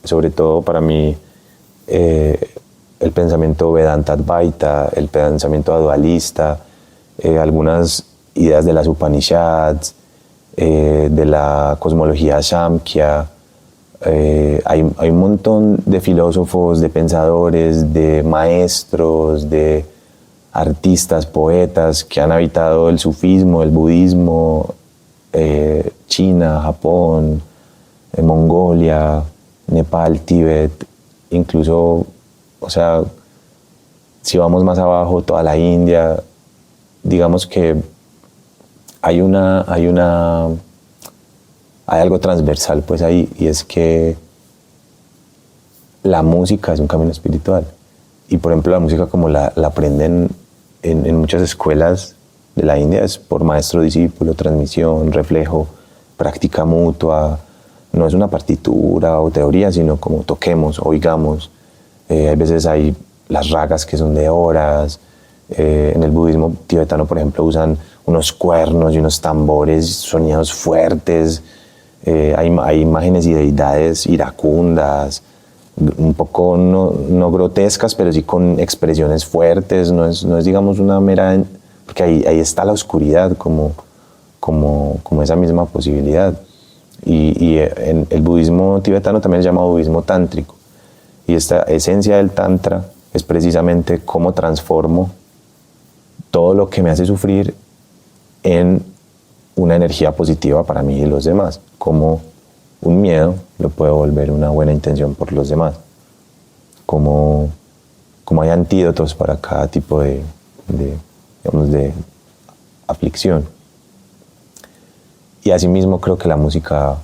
sobre todo para mí el pensamiento Vedanta Advaita, el pensamiento dualista, algunas ideas de las Upanishads, de la cosmología Samkhya. Hay un montón de filósofos, de pensadores, de maestros, de artistas, poetas que han habitado el sufismo, el budismo, China, Japón, Mongolia, Nepal, Tíbet, incluso, o sea, si vamos más abajo, toda la India, digamos que hay algo transversal pues ahí, y es que la música es un camino espiritual. Y por ejemplo la música como la aprenden en muchas escuelas de la India es por maestro-discípulo, transmisión, reflejo, práctica mutua. No es una partitura o teoría, sino como toquemos, oigamos. Hay veces hay las ragas que son de horas. En el budismo tibetano, por ejemplo, usan unos cuernos y unos tambores, sonidos fuertes. Hay imágenes y deidades iracundas, un poco no grotescas, pero sí con expresiones fuertes. No es digamos una mera, porque ahí está la oscuridad como esa misma posibilidad. Y en el budismo tibetano también se llama budismo tántrico, y esta esencia del tantra es precisamente cómo transformo todo lo que me hace sufrir en una energía positiva para mí y los demás, como un miedo lo puedo volver una buena intención por los demás, como hay antídotos para cada tipo de aflicción. Y asimismo creo que la música,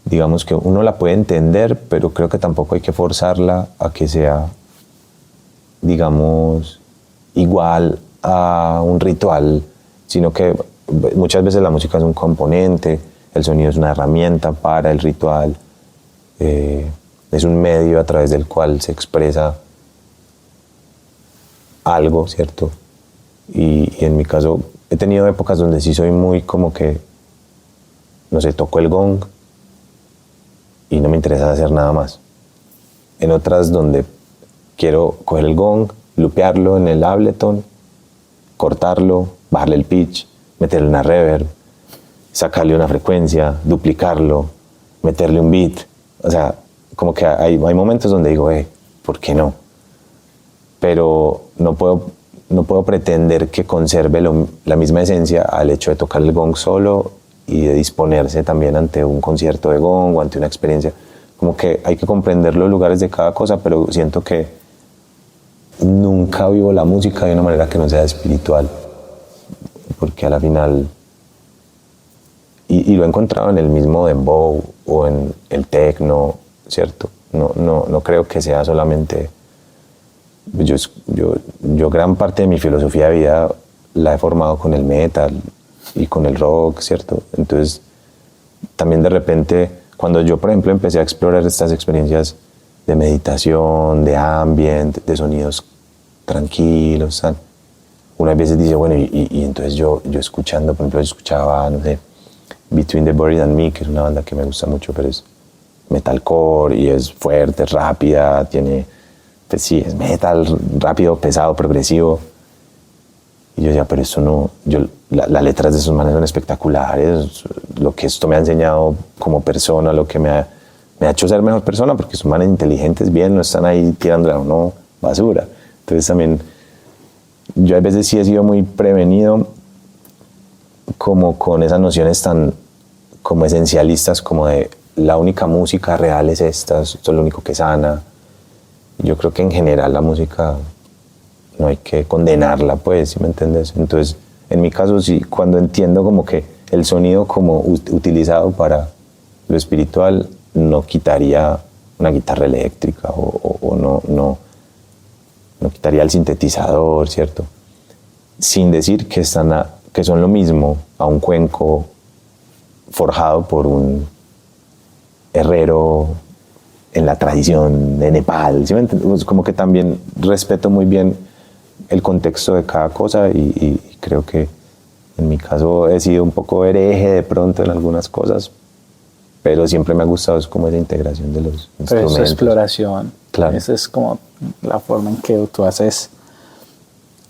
digamos que uno la puede entender, pero creo que tampoco hay que forzarla a que sea, digamos, igual a un ritual, sino que muchas veces la música es un componente, el sonido es una herramienta para el ritual, es un medio a través del cual se expresa algo, ¿cierto? Y en mi caso he tenido épocas donde sí soy muy como que, no sé, toco el gong y no me interesa hacer nada más. En otras donde quiero coger el gong, lupearlo en el Ableton, cortarlo, bajarle el pitch, meterle una reverb, sacarle una frecuencia, duplicarlo, meterle un beat. O sea, como que hay momentos donde digo, ¿por qué no? Pero no puedo pretender que conserve la misma esencia al hecho de tocar el gong solo y de disponerse también ante un concierto de gong o ante una experiencia. Como que hay que comprender los lugares de cada cosa, pero siento que nunca vivo la música de una manera que no sea espiritual, porque a la final, y lo he encontrado en el mismo dembow o en el techno, ¿cierto? No creo que sea solamente... Yo gran parte de mi filosofía de vida la he formado con el metal y con el rock, ¿cierto? Entonces, también de repente, cuando yo, por ejemplo, empecé a explorar estas experiencias de meditación, de ambient, de sonidos tranquilos, uno a veces dice, bueno, y entonces yo escuchando, por ejemplo, yo escuchaba, no sé, Between the Buried and Me, que es una banda que me gusta mucho, pero es metalcore y es fuerte, rápida, tiene, pues sí, es metal, rápido, pesado, progresivo. Y yo decía, pero eso no, las letras de esos manes son espectaculares, lo que esto me ha enseñado como persona, lo que me ha hecho ser mejor persona, porque son manes inteligentes, bien, no están ahí tirándole a uno basura. Entonces también, yo a veces sí he sido muy prevenido como con esas nociones tan como esencialistas, como de la única música real es esta, esto es lo único que sana. Yo creo que en general la música no hay que condenarla, pues, ¿sí me entiendes? Entonces, en mi caso, sí, cuando entiendo como que el sonido como utilizado para lo espiritual no quitaría una guitarra eléctrica o no quitaría el sintetizador, ¿cierto? Sin decir que son lo mismo a un cuenco forjado por un herrero en la tradición de Nepal, ¿sí me entiendes? Pues como que también respeto muy bien el contexto de cada cosa y creo que en mi caso he sido un poco hereje de pronto en algunas cosas, pero siempre me ha gustado es como esa integración de los instrumentos. Pero esa exploración, claro. Esa es como la forma en que tú haces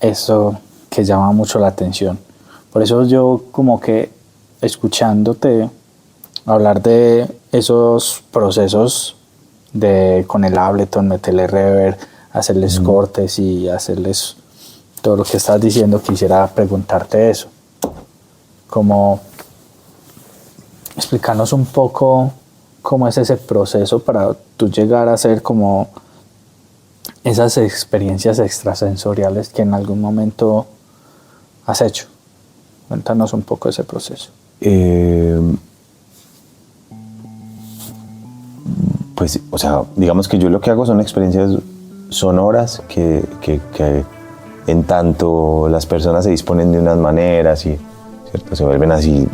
eso que llama mucho la atención. Por eso yo como que escuchándote hablar de esos procesos con el Ableton, meterle reverb, hacerles cortes y hacerles todo lo que estás diciendo, quisiera preguntarte eso. Como explicarnos un poco cómo es ese proceso para tú llegar a hacer como esas experiencias extrasensoriales que en algún momento has hecho. Cuéntanos un poco ese proceso. Pues, o sea, digamos que yo lo que hago son experiencias sonoras que en tanto las personas se disponen de unas maneras y, ¿cierto?, se vuelven así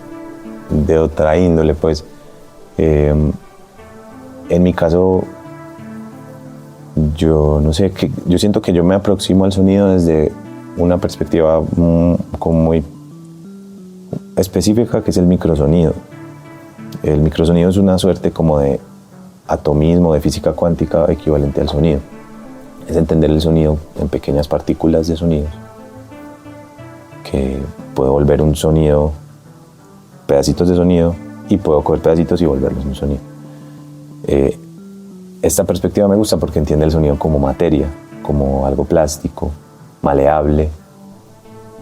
de otra índole, pues. En mi caso, yo no sé, yo siento que yo me aproximo al sonido desde una perspectiva como muy específica, que es el microsonido. El microsonido es una suerte como de atomismo, de física cuántica equivalente al sonido. Es entender el sonido en pequeñas partículas de sonidos que puedo volver un sonido, pedacitos de sonido, y puedo coger pedacitos y volverlos un sonido. Esta perspectiva me gusta porque entiende el sonido como materia, como algo plástico, maleable,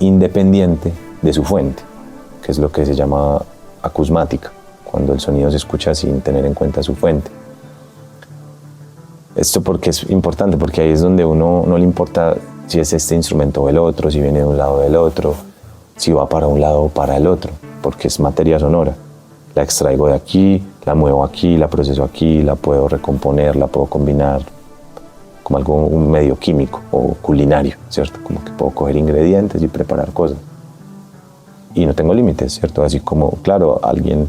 independiente de su fuente, que es lo que se llama acusmática, cuando el sonido se escucha sin tener en cuenta su fuente. Esto porque es importante, porque ahí es donde uno no le importa si es este instrumento o el otro, si viene de un lado o del otro, si va para un lado o para el otro, porque es materia sonora. La extraigo de aquí, la muevo aquí, la proceso aquí, la puedo recomponer, la puedo combinar como algo, un medio químico o culinario, ¿cierto? Como que puedo coger ingredientes y preparar cosas. Y no tengo límites, ¿cierto? Así como, claro, alguien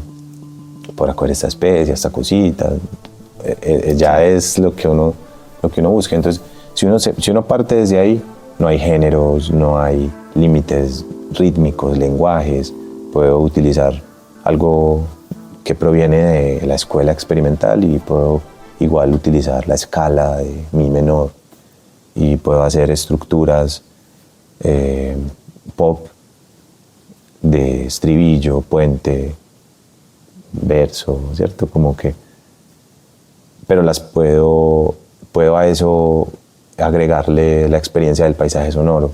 podrá coger esta especie, esta cosita, ya es lo que uno busca. Entonces, si uno parte desde ahí, no hay géneros, no hay límites rítmicos, lenguajes. Puedo utilizar algo que proviene de la escuela experimental y puedo igual utilizar la escala de mi menor y puedo hacer estructuras pop de estribillo, puente, verso, ¿cierto? Como que, pero las puedo a eso agregarle la experiencia del paisaje sonoro,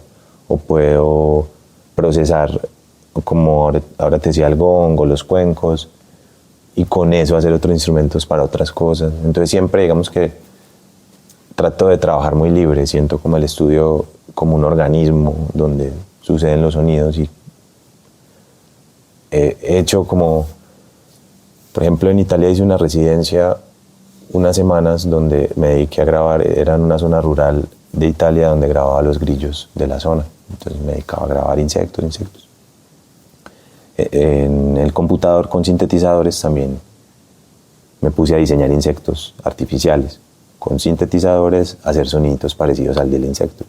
o puedo procesar, como ahora te decía, el gongo, los cuencos, y con eso hacer otros instrumentos para otras cosas. Entonces siempre, digamos que trato de trabajar muy libre, siento como el estudio como un organismo donde suceden los sonidos, y he hecho como, por ejemplo, en Italia hice una residencia unas semanas donde me dediqué a grabar, era en una zona rural de Italia donde grababa los grillos de la zona. Entonces me dedicaba a grabar insectos. En el computador con sintetizadores también me puse a diseñar insectos artificiales. Con sintetizadores hacer sonidos parecidos al del insecto.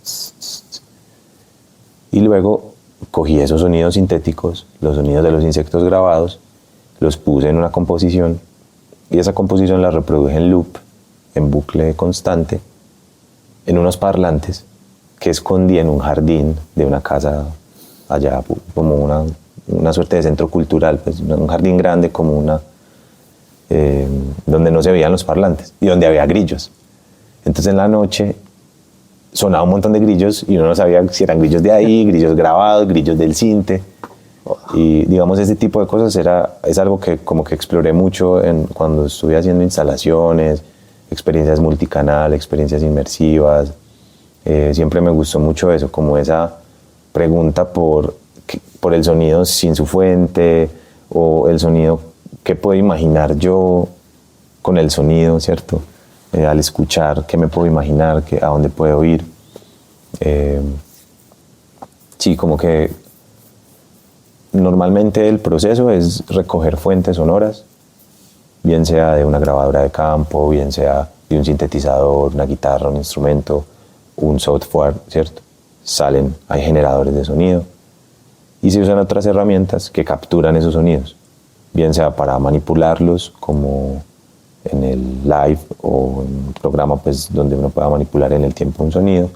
Y luego cogí esos sonidos sintéticos, los sonidos de los insectos grabados, los puse en una composición y esa composición la reproduje en loop, en bucle constante, en unos parlantes que escondí en un jardín de una casa allá, como una suerte de centro cultural, pues, un jardín grande como donde no se veían los parlantes y donde había grillos. Entonces en la noche sonaba un montón de grillos y uno no sabía si eran grillos de ahí, grillos grabados, grillos del cinte. Y digamos, ese tipo de cosas es algo que como que exploré mucho cuando estuve haciendo instalaciones, experiencias multicanal, experiencias inmersivas. Siempre me gustó mucho eso, como esa pregunta por el sonido sin su fuente, o el sonido que puedo imaginar yo con el sonido, ¿cierto? Al escuchar, ¿qué me puedo imaginar? ¿A dónde puedo ir? Sí, como que normalmente el proceso es recoger fuentes sonoras, bien sea de una grabadora de campo, bien sea de un sintetizador, una guitarra, un instrumento, un software, ¿cierto? Hay generadores de sonido y se usan otras herramientas que capturan esos sonidos, bien sea para manipularlos, como en el live o en un programa pues, donde uno pueda manipular en el tiempo un sonido,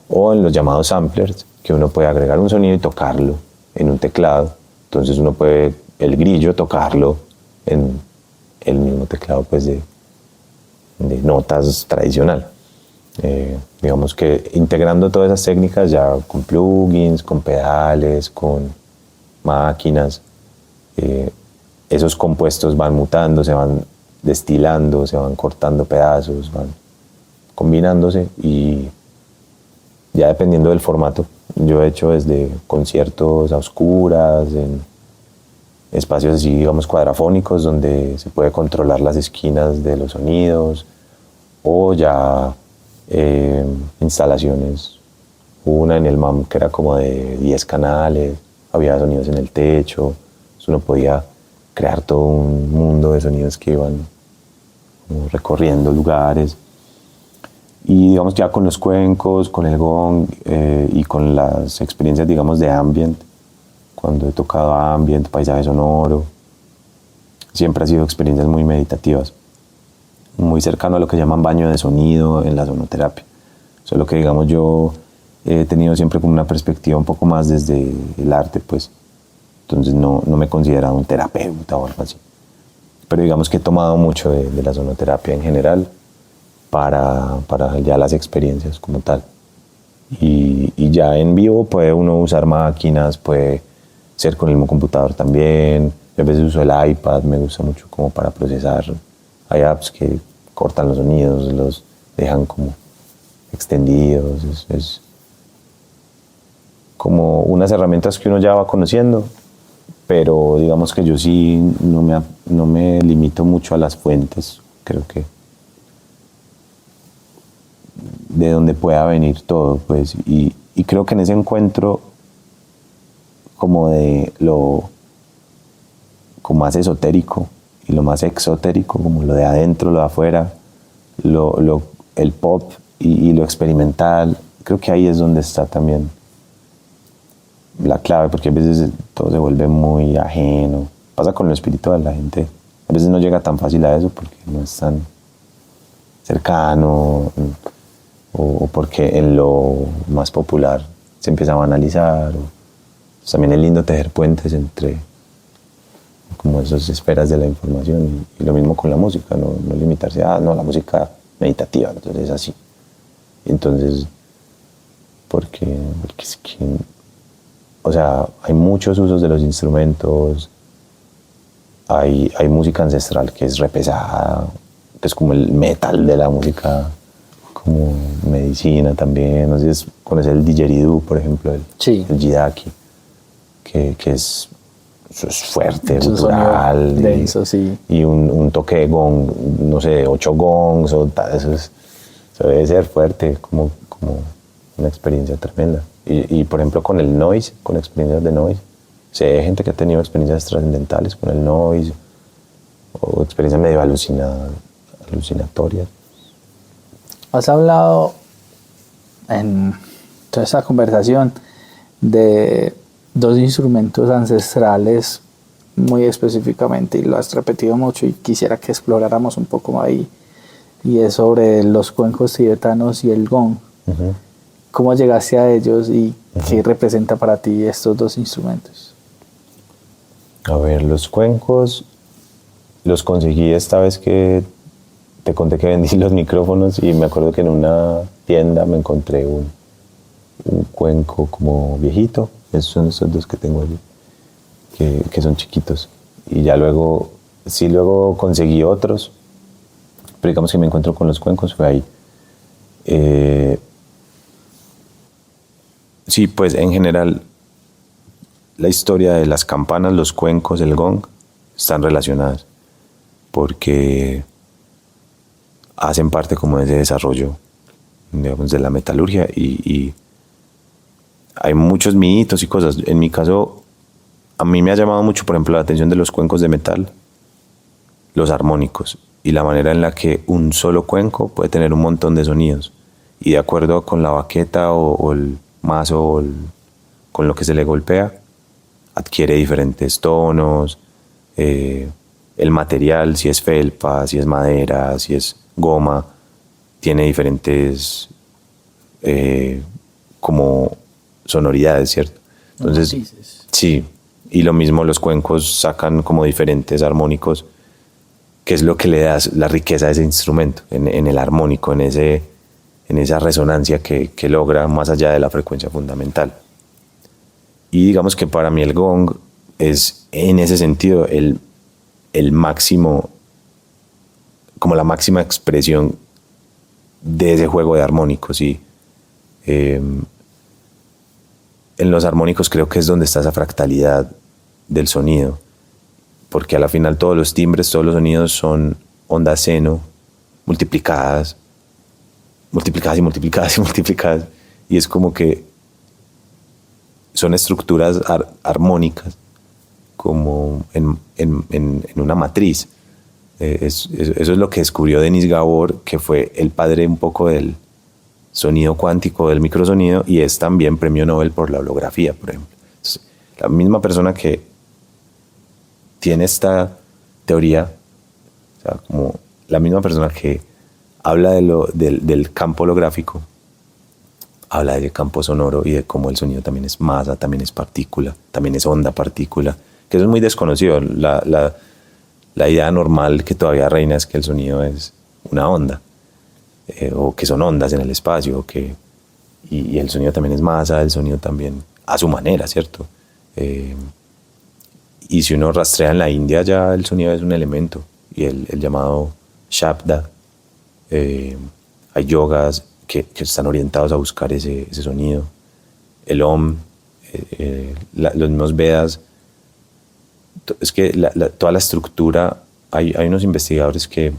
o en los llamados samplers, que uno puede agregar un sonido y tocarlo en un teclado. Entonces uno puede, el grillo, tocarlo en el mismo teclado pues, de notas tradicional. Digamos que integrando todas esas técnicas ya con plugins, con pedales, con máquinas, esos compuestos van mutando, se van destilando, se van cortando pedazos, van combinándose y ya dependiendo del formato. Yo he hecho desde conciertos a oscuras, en espacios así, digamos, cuadrafónicos, donde se puede controlar las esquinas de los sonidos, o ya instalaciones. Hubo una en el MAM que era como de 10 canales, había sonidos en el techo, uno podía crear todo un mundo de sonidos que iban como recorriendo lugares. Y digamos ya con los cuencos, con el gong y con las experiencias, digamos, de ambient, cuando he tocado ambient, paisaje sonoro, siempre han sido experiencias muy meditativas, muy cercano a lo que llaman baño de sonido en la sonoterapia. Solo que, digamos, yo he tenido siempre como una perspectiva un poco más desde el arte, pues. Entonces no me he considerado un terapeuta o algo así. Pero digamos que he tomado mucho de la sonoterapia en general para ya las experiencias como tal. Y ya en vivo puede uno usar máquinas, puede ser con el mismo computador también. Yo a veces uso el iPad, me gusta mucho como para procesar. Hay apps que cortan los sonidos, los dejan como extendidos. Es como unas herramientas que uno ya va conociendo, pero digamos que yo sí no me limito mucho a las fuentes. Creo que de donde pueda venir todo, pues, y creo que en ese encuentro como de lo como más esotérico y lo más exotérico, como lo de adentro, lo de afuera, el pop y lo experimental, creo que ahí es donde está también la clave, porque a veces todo se vuelve muy ajeno. Pasa con lo espiritual, la gente a veces no llega tan fácil a eso porque no es tan cercano, o porque en lo más popular se empieza a banalizar. También es lindo tejer puentes entre como esas esferas de la información, y lo mismo con la música, no limitarse a la música meditativa, entonces es así. Entonces, porque es que, o sea, hay muchos usos de los instrumentos, hay música ancestral que es re pesada, que es como el metal de la música, como medicina también. No sé si conoces el didgeridoo, por ejemplo, el jidaki, que es fuerte, gutural, denso, sí. Y un toque de gong, no sé, 8 gongs, eso debe ser fuerte, como una experiencia tremenda. Y por ejemplo con el noise, con experiencias de noise, hay gente que ha tenido experiencias trascendentales con el noise, o experiencias medio alucinatorias. Has hablado en toda esta conversación de dos instrumentos ancestrales muy específicamente, y lo has repetido mucho y quisiera que exploráramos un poco ahí, y es sobre los cuencos tibetanos y el gong. Uh-huh. ¿Cómo llegaste a ellos y qué representa para ti estos dos instrumentos? A ver, los cuencos los conseguí esta vez que te conté que vendí los micrófonos, y me acuerdo que en una tienda me encontré un cuenco como viejito. Esos son estos dos que tengo allí, que son chiquitos. Y ya luego conseguí otros, pero digamos que me encuentro con los cuencos fue ahí. Sí, pues en general la historia de las campanas, los cuencos, el gong están relacionadas porque hacen parte como de ese desarrollo, digamos, de la metalurgia, y hay muchos mitos y cosas. En mi caso, a mí me ha llamado mucho, por ejemplo, la atención de los cuencos de metal, los armónicos, y la manera en la que un solo cuenco puede tener un montón de sonidos, y de acuerdo con la baqueta o el mazo con lo que se le golpea, adquiere diferentes tonos, el material, si es felpa, si es madera, si es goma, tiene diferentes como sonoridades, ¿cierto? Entonces, sí, y lo mismo los cuencos sacan como diferentes armónicos, que es lo que le da la riqueza a ese instrumento, en el armónico, en esa resonancia que logra más allá de la frecuencia fundamental. Y digamos que para mí el gong es en ese sentido el máximo, como la máxima expresión de ese juego de armónicos. Y en los armónicos creo que es donde está esa fractalidad del sonido, porque a la final todos los timbres, todos los sonidos son ondas seno multiplicadas y multiplicadas y multiplicadas, y es como que son estructuras armónicas como en una matriz. Eso es lo que descubrió Denis Gabor, que fue el padre un poco del sonido cuántico, del microsonido, y es también premio Nobel por la holografía, por ejemplo. Entonces, la misma persona que tiene esta teoría, o sea, como la misma persona que habla del campo holográfico, habla del campo sonoro y de cómo el sonido también es masa, también es partícula, también es onda partícula, que eso es muy desconocido. La idea normal que todavía reina es que el sonido es una onda, o que son ondas en el espacio, y el sonido también es masa, el sonido también a su manera, ¿cierto? Y si uno rastrea en la India, ya el sonido es un elemento, y el llamado Shabda. Hay yogas que están orientados a buscar ese sonido. El Om, los mismos Vedas. Es que toda la estructura, hay unos investigadores que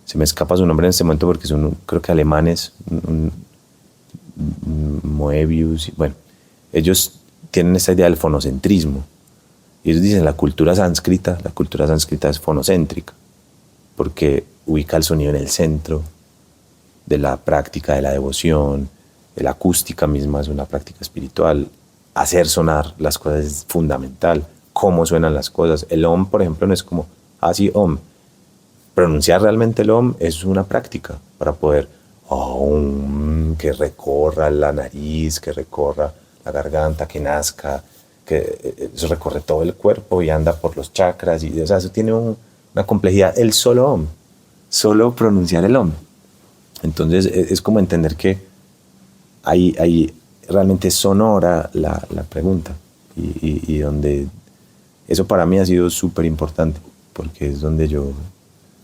se me escapa su nombre en este momento porque son, creo que alemanes, Moebius, bueno, ellos tienen esta idea del fonocentrismo, y ellos dicen la cultura sánscrita es fonocéntrica, porque ubica el sonido en el centro de la práctica, de la devoción. La acústica misma es una práctica espiritual. Hacer sonar las cosas es fundamental. Cómo suenan las cosas. El Om, por ejemplo, no es como así Om. Pronunciar realmente el Om es una práctica para poder que recorra la nariz, que recorra la garganta, que nazca, que eso recorre todo el cuerpo y anda por los chakras. O sea, eso tiene una complejidad. El solo Om, solo pronunciar el Om. Entonces es como entender que ahí realmente es sonora la pregunta, y donde eso para mí ha sido súper importante, porque es donde yo,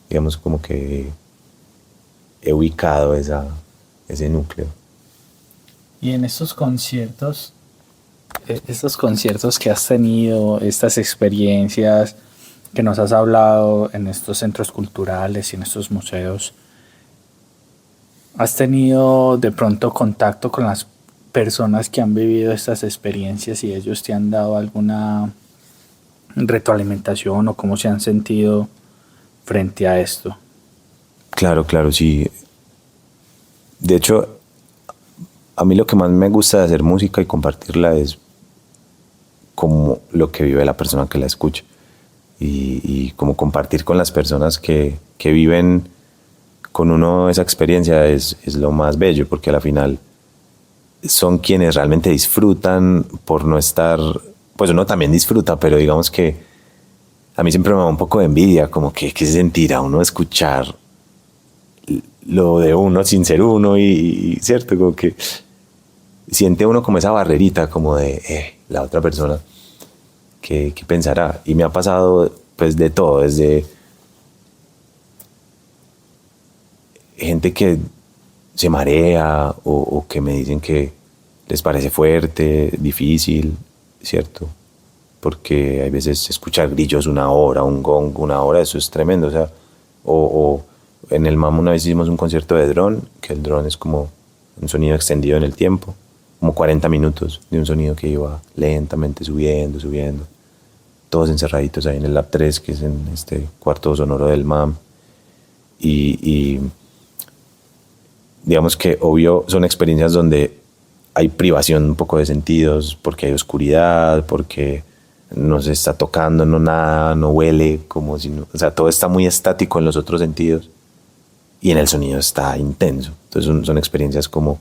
digamos, como que he ubicado ese núcleo. Y en estos conciertos que has tenido, estas experiencias que nos has hablado en estos centros culturales y en estos museos, ¿has tenido de pronto contacto con las personas que han vivido estas experiencias y ellos te han dado alguna retroalimentación o cómo se han sentido frente a esto? Claro, sí. De hecho, a mí lo que más me gusta de hacer música y compartirla es como lo que vive la persona que la escucha. Y como compartir con las personas que viven con uno esa experiencia es lo más bello, porque a la final son quienes realmente disfrutan por no estar, pues uno también disfruta, pero digamos que a mí siempre me da un poco de envidia, como que se sentirá uno escuchar lo de uno sin ser uno y cierto, como que siente uno como esa barrerita como de la otra persona que pensará. Y me ha pasado pues de todo, desde gente que se marea o que me dicen que les parece fuerte, difícil, ¿cierto? Porque hay veces escuchar grillos 1 hora, un gong 1 hora, eso es tremendo, o sea, o en el MAM una vez hicimos un concierto de dron, que el dron es como un sonido extendido en el tiempo, como 40 minutos de un sonido que iba lentamente subiendo, todos encerraditos ahí en el Lab 3, que es en este cuarto sonoro del MAM, y digamos que obvio son experiencias donde hay privación un poco de sentidos, porque hay oscuridad, porque no se está tocando, no nada, no huele, como si no, o sea, todo está muy estático en los otros sentidos y en el sonido está intenso. Entonces son experiencias como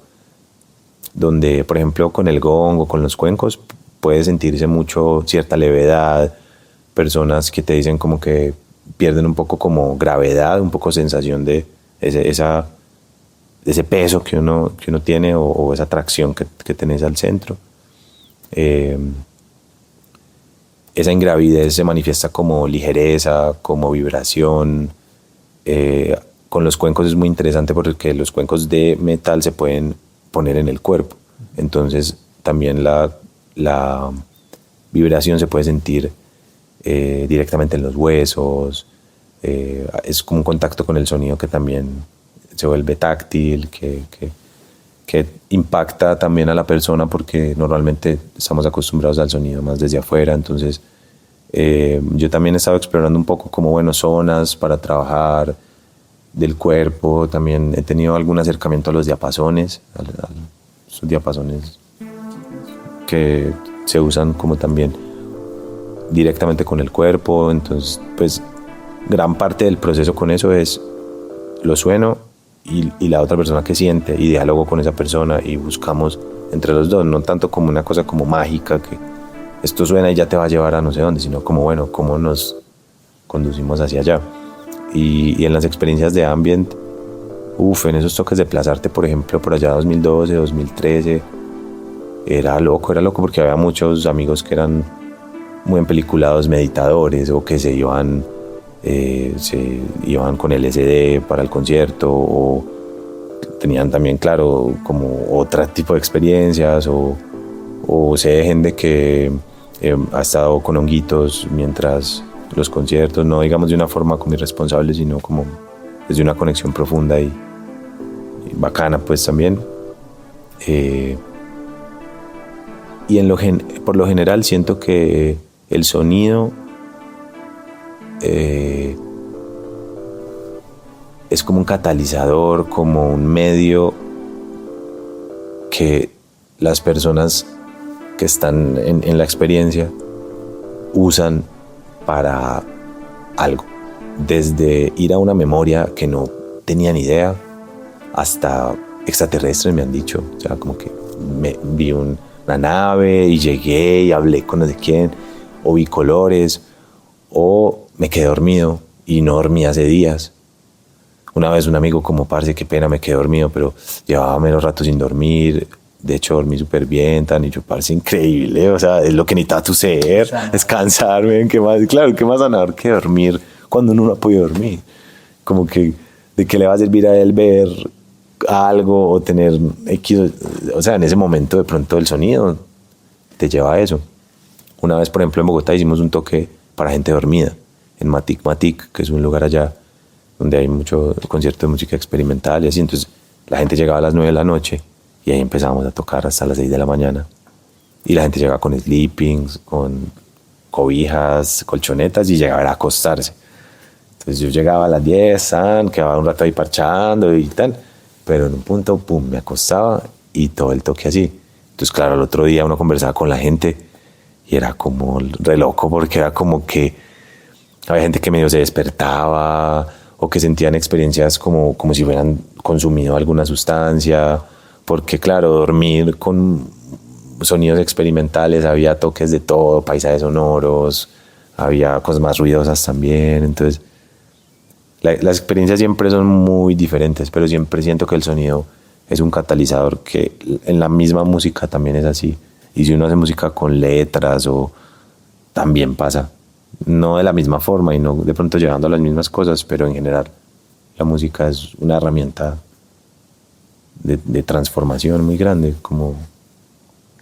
donde, por ejemplo, con el gong o con los cuencos puede sentirse mucho cierta levedad, personas que te dicen como que pierden un poco como gravedad, un poco sensación de ese peso que uno tiene o esa atracción que tenés al centro. Esa ingravidez se manifiesta como ligereza, como vibración. Con los cuencos es muy interesante porque los cuencos de metal se pueden poner en el cuerpo. Entonces también la vibración se puede sentir directamente en los huesos. Es como un contacto con el sonido que también se vuelve táctil, que impacta también a la persona porque normalmente estamos acostumbrados al sonido más desde afuera. Entonces yo también he estado explorando un poco como zonas para trabajar del cuerpo. También he tenido algún acercamiento a los diapasones, esos diapasones que se usan como también directamente con el cuerpo. Entonces pues gran parte del proceso con eso es lo sueno y la otra persona que siente, y diálogo con esa persona y buscamos entre los dos, no tanto como una cosa como mágica que esto suena y ya te va a llevar a no sé dónde, sino como bueno, cómo nos conducimos hacia allá. Y en las experiencias de ambient, en esos toques de Plazarte, por ejemplo, por allá 2012, 2013, era loco porque había muchos amigos que eran muy empeliculados meditadores o que se iban con LSD para el concierto, o tenían también, claro, como otro tipo de experiencias, o sé de gente que ha estado con honguitos mientras los conciertos, no digamos de una forma como irresponsable, sino como desde una conexión profunda y bacana pues también. Y por lo general siento que el sonido es como un catalizador, como un medio que las personas que están en la experiencia usan para algo, desde ir a una memoria que no tenía ni idea hasta extraterrestres me han dicho, o sea, como que vi una nave y llegué y hablé con no sé quién, o vi colores, o me quedé dormido y no dormí hace días. Una vez un amigo como, parce, qué pena, me quedé dormido, pero llevaba menos rato sin dormir. De hecho, dormí súper bien, tan, y yo, parce, increíble. O sea, es lo que necesita tu ser, descansarme. ¿Qué más? Claro, qué más sanador que dormir cuando uno no ha podido dormir. Como que, ¿de qué le va a servir a él ver algo o tener X? O sea, en ese momento, de pronto, el sonido te lleva a eso. Una vez, por ejemplo, en Bogotá hicimos un toque para gente dormida, en Matic, que es un lugar allá donde hay mucho concierto de música experimental y así. Entonces, la gente llegaba a las 9 de la noche y ahí empezábamos a tocar hasta las 6 de la mañana. Y la gente llegaba con sleepings, con cobijas, colchonetas, y llegaba a acostarse. Entonces yo llegaba a las 10, quedaba un rato ahí parchando y tal, pero en un punto, pum, me acostaba y todo el toque así. Entonces, claro, el otro día uno conversaba con la gente y era como re loco porque era como que había gente que medio se despertaba o que sentían experiencias como si hubieran consumido alguna sustancia, porque claro, dormir con sonidos experimentales, había toques de todo, paisajes sonoros, había cosas más ruidosas también, entonces las experiencias siempre son muy diferentes, pero siempre siento que el sonido es un catalizador, que en la misma música también es así, y si uno hace música con letras o también pasa, no de la misma forma y no de pronto llegando a las mismas cosas, pero en general la música es una herramienta de transformación muy grande, como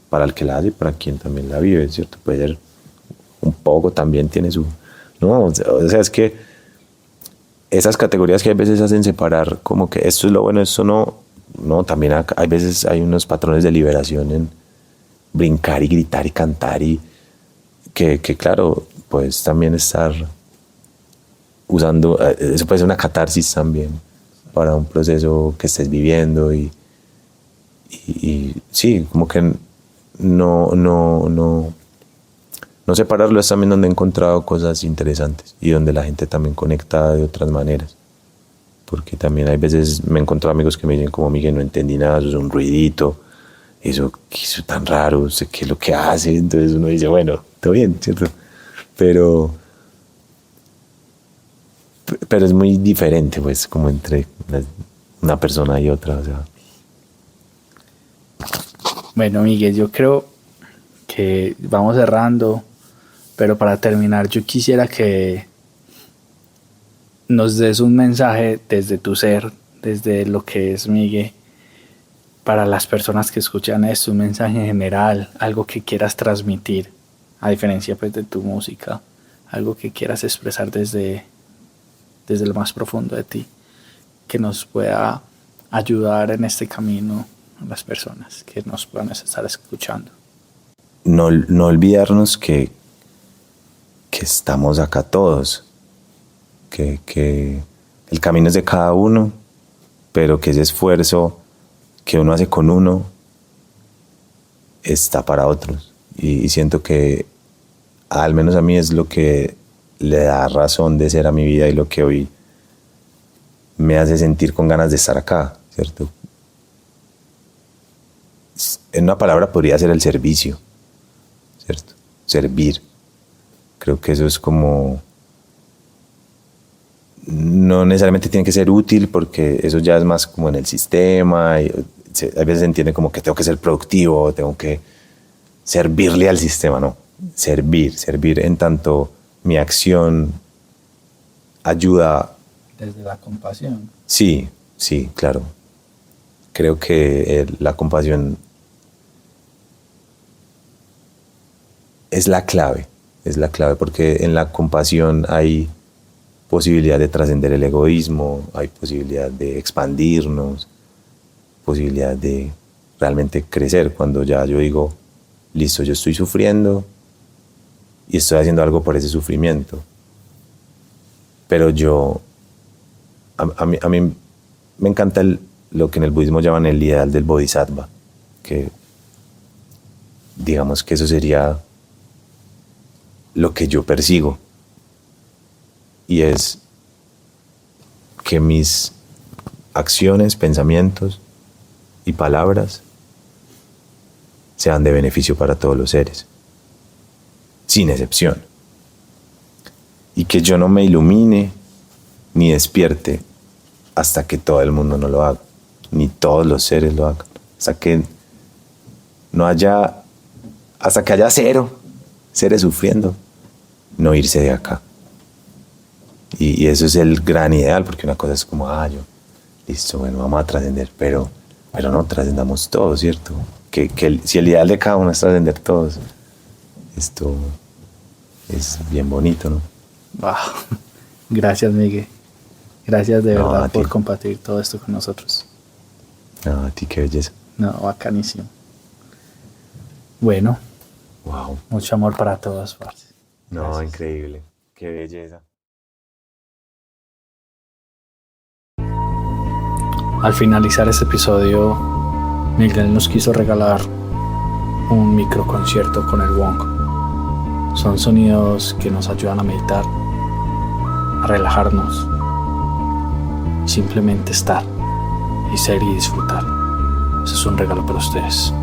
para el que la hace y para quien también la vive, ¿cierto? Puede ser un poco, también tiene su... No, o sea, es que esas categorías que a veces hacen separar como que esto es lo bueno, esto no, también hay veces hay unos patrones de liberación en brincar y gritar y cantar y que claro, pues también estar usando, eso puede ser una catarsis también para un proceso que estés viviendo y sí, como que no separarlo es también donde he encontrado cosas interesantes y donde la gente también conecta de otras maneras, porque también hay veces me encuentro amigos que me dicen como Miguel, no entendí nada, eso es un ruidito, eso es tan raro, sé qué es lo que hace, entonces uno dice bueno, todo bien, ¿cierto? Pero es muy diferente pues como entre una persona y otra, o sea. Bueno, Miguel, yo creo que vamos cerrando, pero para terminar yo quisiera que nos des un mensaje desde tu ser, desde lo que es Miguel, para las personas que escuchan esto, un mensaje general, algo que quieras transmitir, a diferencia pues de tu música, algo que quieras expresar desde lo más profundo de ti, que nos pueda ayudar en este camino a las personas que nos puedan estar escuchando. No olvidarnos que estamos acá todos, que el camino es de cada uno, pero que ese esfuerzo que uno hace con uno está para otros. Y siento que al menos a mí es lo que le da razón de ser a mi vida y lo que hoy me hace sentir con ganas de estar acá, ¿cierto? En una palabra podría ser el servicio, ¿cierto? Servir. Creo que eso es como... No necesariamente tiene que ser útil porque eso ya es más como en el sistema. Y a veces se entiende como que tengo que ser productivo, tengo que servirle al sistema, no. Servir en tanto mi acción ayuda. Desde la compasión. Sí, claro. Creo que la compasión es la clave porque en la compasión hay posibilidad de trascender el egoísmo, hay posibilidad de expandirnos, posibilidad de realmente crecer. Cuando ya yo digo, listo, yo estoy sufriendo y estoy haciendo algo por ese sufrimiento, pero a mí me encanta lo que en el budismo llaman el ideal del bodhisattva, que digamos que eso sería lo que yo persigo, y es que mis acciones, pensamientos y palabras sean de beneficio para todos los seres, sin excepción, y que yo no me ilumine ni despierte hasta que todo el mundo no lo haga, ni todos los seres lo hagan, hasta que haya 0 seres sufriendo, no irse de acá. Y eso es el gran ideal, porque una cosa es como, listo, bueno, vamos a trascender, pero no trascendamos todos, ¿cierto? Si el ideal de cada uno es trascender todos, esto es bien bonito, ¿no? Wow. Gracias, Miguel. Gracias de verdad por compartir todo esto con nosotros. No, a ti, qué belleza. No, bacanísimo. Bueno. Wow. Mucho amor para todos, parce. No, gracias. Increíble. Qué belleza. Al finalizar este episodio, Miguel nos quiso regalar un microconcierto con el Wong. Son sonidos que nos ayudan a meditar, a relajarnos, simplemente estar y ser y disfrutar. Ese es un regalo para ustedes.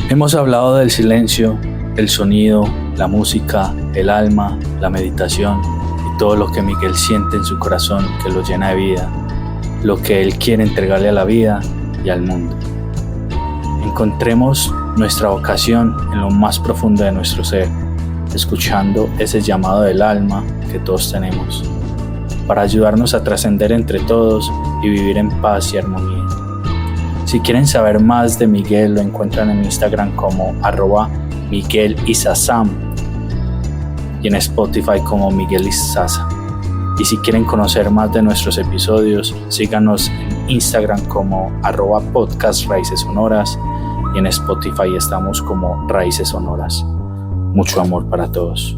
Hemos hablado del silencio, el sonido, la música, el alma, la meditación y todo lo que Miguel siente en su corazón que lo llena de vida, lo que él quiere entregarle a la vida y al mundo. Encontremos nuestra vocación en lo más profundo de nuestro ser, escuchando ese llamado del alma que todos tenemos, para ayudarnos a trascender entre todos y vivir en paz y armonía. Si quieren saber más de Miguel, lo encuentran en Instagram como @MiguelIsasam y en Spotify como Miguel Isasa. Y si quieren conocer más de nuestros episodios, síganos en Instagram como @podcast Raíces Sonoras y en Spotify estamos como Raíces Sonoras. Mucho amor para todos.